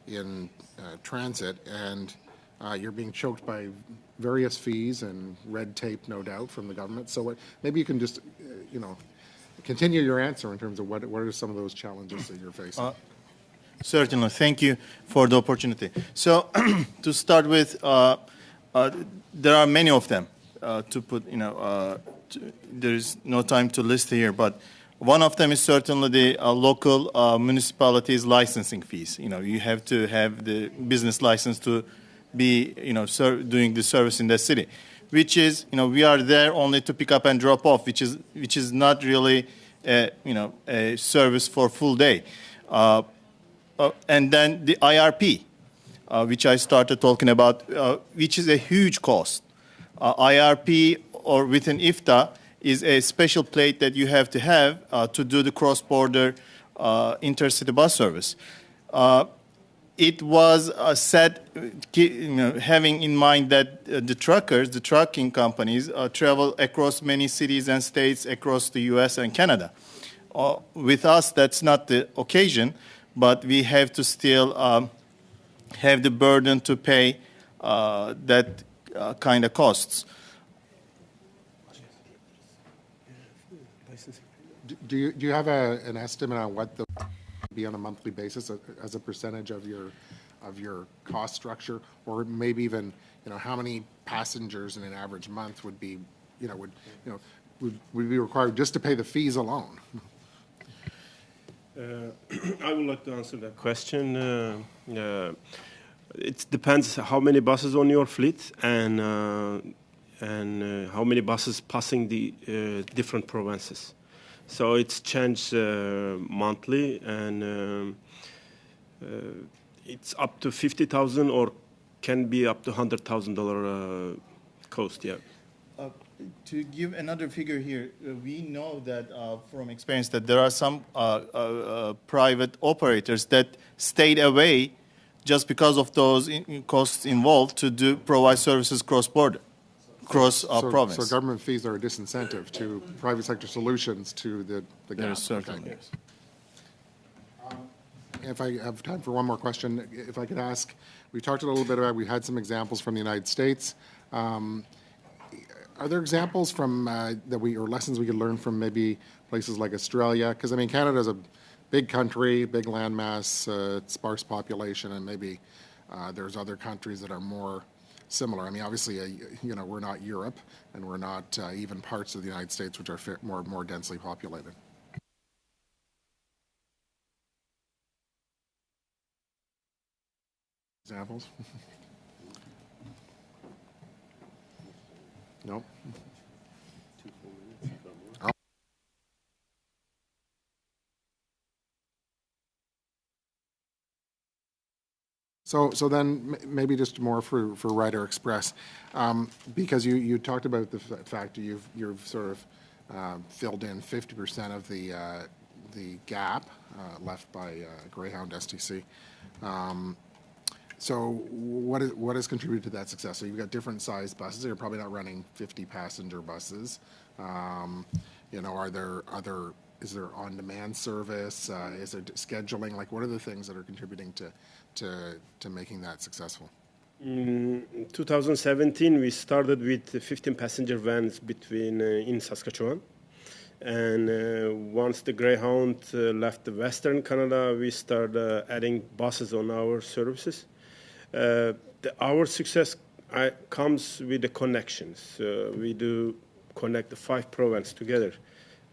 M: in transit, and you're being choked by various fees and red tape, no doubt, from the government. So maybe you can just, you know, continue your answer in terms of what are some of those challenges that you're facing.
G: Certainly. Thank you for the opportunity. So to start with, there are many of them. To put, you know, there is no time to list here, but one of them is certainly the local municipalities licensing fees. You know, you have to have the business license to be, you know, doing the service in the city, which is, you know, we are there only to pick up and drop off, which is not really, you know, a service for full day. And then the IRP, which I started talking about, which is a huge cost. IRP, or within IFTA, is a special plate that you have to do the cross-border intercity bus service. It was set, you know, having in mind that the trucking companies, travel across many cities and states across the U.S. and Canada. With us, that's not the occasion, but we have to still have the burden to pay that kind of costs.
M: Do you have an estimate on what the be on a monthly basis as a percentage of your cost structure, or maybe even, you know, how many passengers in an average month would be, would be required just to pay the fees alone?
F: I would like to answer that question. It depends how many buses on your fleet and how many buses passing the different provinces. So it's changed monthly, and it's up to $50,000 or can be up to $100,000 cost. Yeah.
G: To give another figure here, we know that from experience that there are some private operators that stayed away just because of those costs involved to provide services cross-border, province.
M: So government fees are a disincentive to private sector solutions to the gap.
G: Certainly.
M: Okay. If I have time for one more question, if I could ask, we talked a little bit about, we had some examples from the United States. Are there examples from or lessons we could learn from maybe places like Australia? Because I mean, Canada is a big country, big landmass, sparse population, and maybe there's other countries that are more similar. I mean, obviously, we're not Europe, and we're not even parts of the United States, which are more densely populated. Examples? No. So then maybe just more for Ryder Express, because you talked about the fact you've sort of filled in 50% of the gap left by Greyhound STC. So what has contributed to that success? So you've got different sized buses. You're probably not running 50 passenger buses. Is there on-demand service? Is there scheduling? Like, what are the things that are contributing to making that successful?
F: In 2017, we started with 15 passenger vans in Saskatchewan. And once the Greyhound left Western Canada, we started adding buses on our services. Our success comes with the connections. We do connect the 5 provinces together.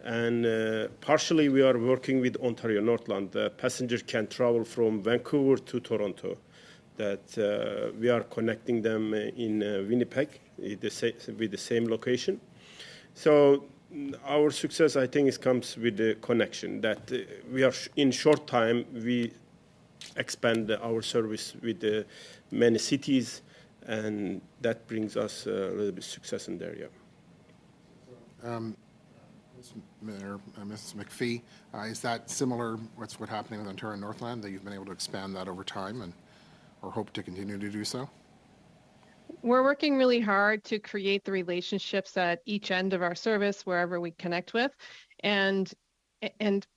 F: And partially we are working with Ontario Northland. Passengers can travel from Vancouver to Toronto. That we are connecting them in Winnipeg with the same location. So our success, I think, comes with the connection. That we are in short time we expand our service with many cities, and that brings us a little bit success in there. Yeah.
M: Mrs. McPhee, is that similar? What's happening with Ontario Northland, that you've been able to expand that over time, or hope to continue to do so?
E: We're working really hard to create the relationships at each end of our service, wherever we connect with. And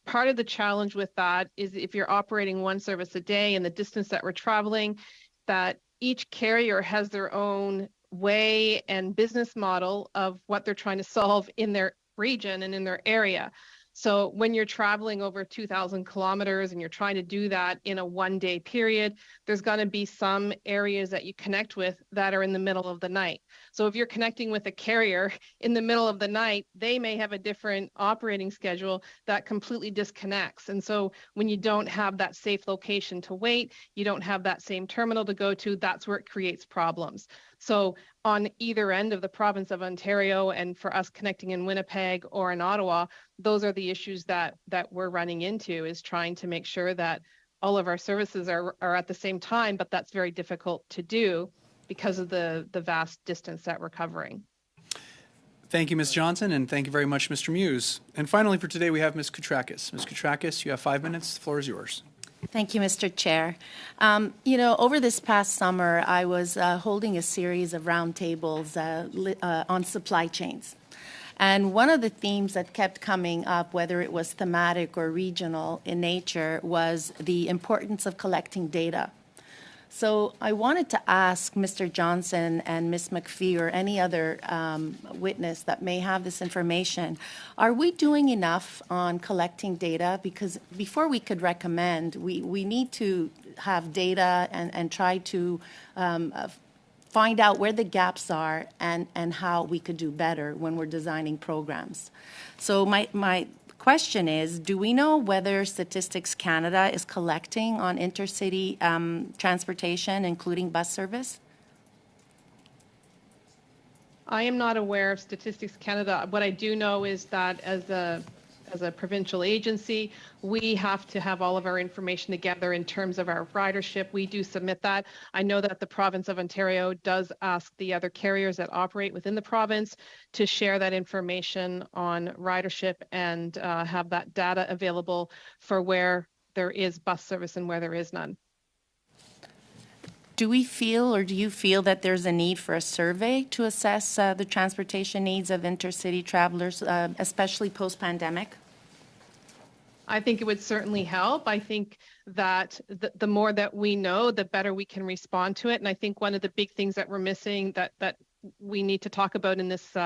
E: part of the challenge with that is if you're operating one service a day and the distance that we're traveling, that each carrier has their own way and business model of what they're trying to solve in their region and in their area. So when you're traveling over 2,000 kilometers and you're trying to do that in a one-day period, there's going to be some areas that you connect with that are in the middle of the night. So if you're connecting with a carrier in the middle of the night, they may have a different operating schedule that completely disconnects. And so when you don't have that safe location to wait, you don't have that same terminal to go to, that's where it creates problems. So on either end of the province of Ontario, and for us connecting in Winnipeg or in Ottawa, those are the issues that we're running into, is trying to make sure that all of our services are at the same time, but that's very difficult to do because of the vast distance that we're covering.
B: Thank you, Ms. Johnson, and thank you very much, Mr. Muse. And finally for today, we have Ms. Koutrakis. Ms. Koutrakis, you have 5 minutes. The floor is yours.
J: Thank you, Mr. Chair. Over this past summer, I was holding a series of roundtables on supply chains. And one of the themes that kept coming up, whether it was thematic or regional in nature, was the importance of collecting data. So I wanted to ask Mr. Johnson and Ms. McPhee or any other witness that may have this information, are we doing enough on collecting data? Because before we could recommend, we need to have data and try to find out where the gaps are and how we could do better when we're designing programs. So my question is, do we know whether Statistics Canada is collecting on intercity transportation, including bus service?
E: I am not aware of Statistics Canada. What I do know is that as a provincial agency, we have to have all of our information together in terms of our ridership. We do submit that. I know that the province of Ontario does ask the other carriers that operate within the province to share that information on ridership and have that data available for where there is bus service and where there is none.
J: do we feel, or do you feel that there's a need for a survey to assess the transportation needs of intercity travelers, especially post-pandemic?
E: I think it would certainly help. I think that the more that we know, the better we can respond to it. And I think one of the big things that we're missing that we need to talk about in this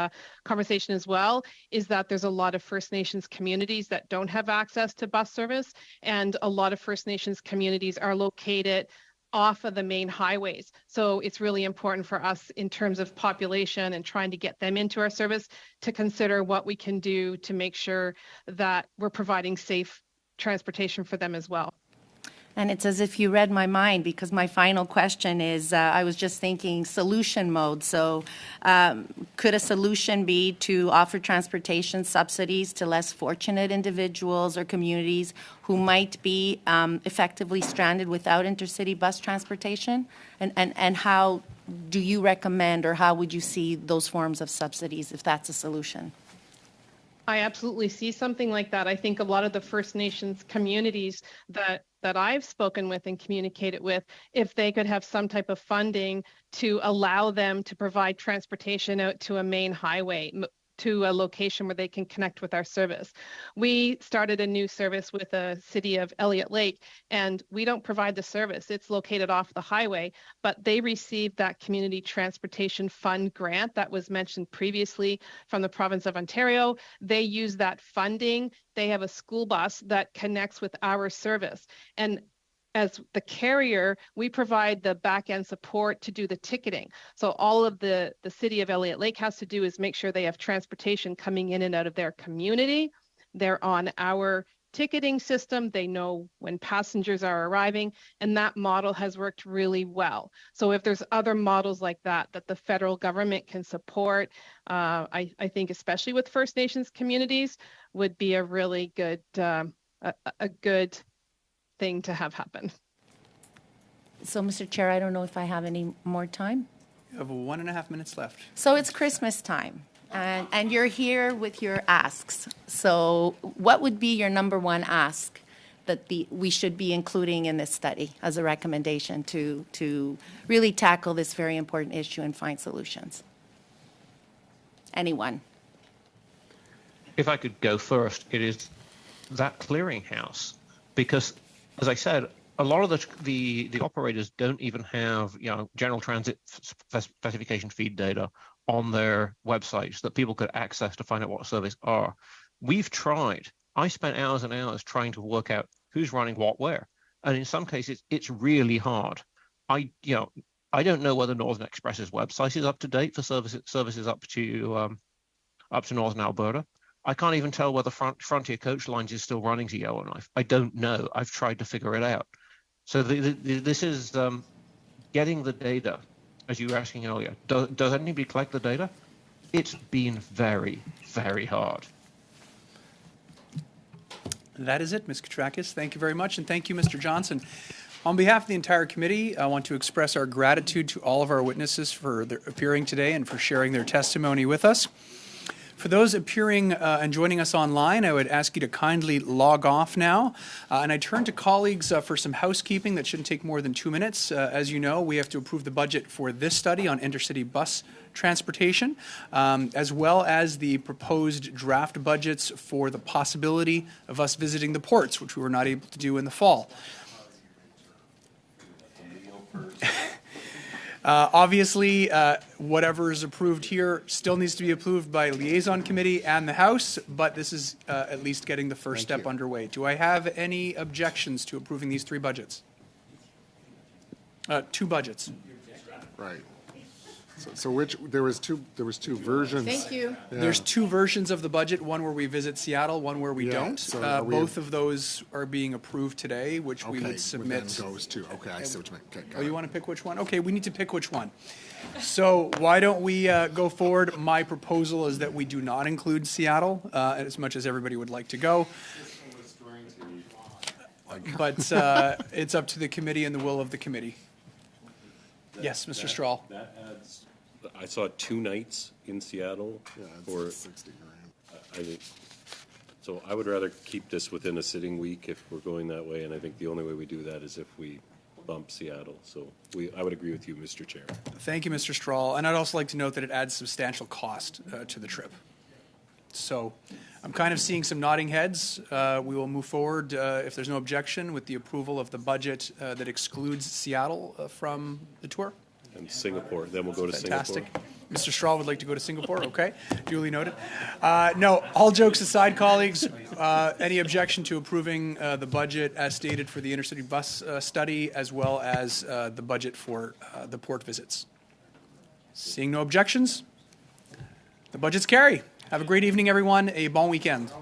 E: conversation as well is that there's a lot of First Nations communities that don't have access to bus service, and a lot of First Nations communities are located off of the main highways. So it's really important for us in terms of population and trying to get them into our service to consider what we can do to make sure that we're providing safe transportation for them as well.
J: And it's as if you read my mind, because my final question is, I was just thinking solution mode. So could a solution be to offer transportation subsidies to less fortunate individuals or communities who might be effectively stranded without intercity bus transportation? And how do you recommend, or how would you see those forms of subsidies if that's a solution?
E: I absolutely see something like that. I think a lot of the First Nations communities that I've spoken with and communicated with, if they could have some type of funding to allow them to provide transportation out to a main highway, to a location where they can connect with our service. We started a new service with the city of Elliott Lake, and we don't provide the service. It's located off the highway, but they received that Community Transportation Fund grant that was mentioned previously from the province of Ontario. They use that funding. They have a school bus that connects with our service. And as the carrier, we provide the back-end support to do the ticketing. So all of the city of Elliott Lake has to do is make sure they have transportation coming in and out of their community. They're on our ticketing system. They know when passengers are arriving, and that model has worked really well. So if there's other models like that the federal government can support, I think especially with First Nations communities, would be a really good, a good thing to have happen.
J: So, Mr. Chair, I don't know if I have any more time.
B: You have 1.5 minutes left.
J: So it's Christmas time, and you're here with your asks. So what would be your number one ask that we should be including in this study as a recommendation to really tackle this very important issue and find solutions? Anyone?
H: If I could go first, it is that clearinghouse, because, as I said, a lot of the operators don't even have general transit specification feed data on their websites that people could access to find out what service are. We've tried. I spent hours and hours trying to work out who's running what where, and in some cases it's really hard. I don't know whether Northern Express's website is up to date for services up to Northern Alberta. I can't even tell whether Frontier Coach Lines is still running to Yellowknife. I don't know. I've tried to figure it out. So this is getting the data, as you were asking earlier. Does anybody collect the data? It's been very, very hard.
B: That is it, Ms. Katrakis. Thank you very much, and thank you, Mr. Johnson. On behalf of the entire committee, I want to express our gratitude to all of our witnesses for their appearing today and for sharing their testimony with us. For those appearing and joining us online, I would ask you to kindly log off now. And I turn to colleagues for some housekeeping that shouldn't take more than 2 minutes. As you know, we have to approve the budget for this study on intercity bus transportation, as well as the proposed draft budgets for the possibility of us visiting the ports, which we were not able to do in the fall. Obviously, whatever is approved here still needs to be approved by Liaison Committee and the House, but this is at least getting the first step underway. Do I have any objections to approving these 3 budgets? 2 budgets.
M: Right. So which there was two versions.
O: Thank you.
M: Yeah.
B: There's 2 versions of the budget, one where we visit Seattle, one where we don't.
M: So
B: both of those are being approved today, which we would submit.
M: Then goes to. Okay, I see what you mean. Okay,
B: Oh, you want to pick which one? Okay, we need to pick which one. So why don't we go forward? My proposal is that we do not include Seattle, as much as everybody would like to go. But it's up to the committee and the will of the committee. Yes, Mr. Strahl.
I: That adds, I saw 2 nights in Seattle for
M: 60 grand.
I: I think. So I would rather keep this within a sitting week if we're going that way, and I think the only way we do that is if we bump Seattle. So I would agree with you, Mr. Chair.
B: Thank you, Mr. Strahl. And I'd also like to note that it adds substantial cost to the trip. So I'm kind of seeing some nodding heads. We will move forward, if there's no objection, with the approval of the budget that excludes Seattle from the tour.
I: And Singapore. Then we'll go to
B: Fantastic.
I: Singapore.
B: Mr. Strahl would like to go to Singapore. Okay, duly noted. No, all jokes aside, colleagues, any objection to approving the budget as stated for the intercity bus study, as well as the budget for the port visits? Seeing no objections, the budget's carry. Have a great evening, everyone. A bon weekend.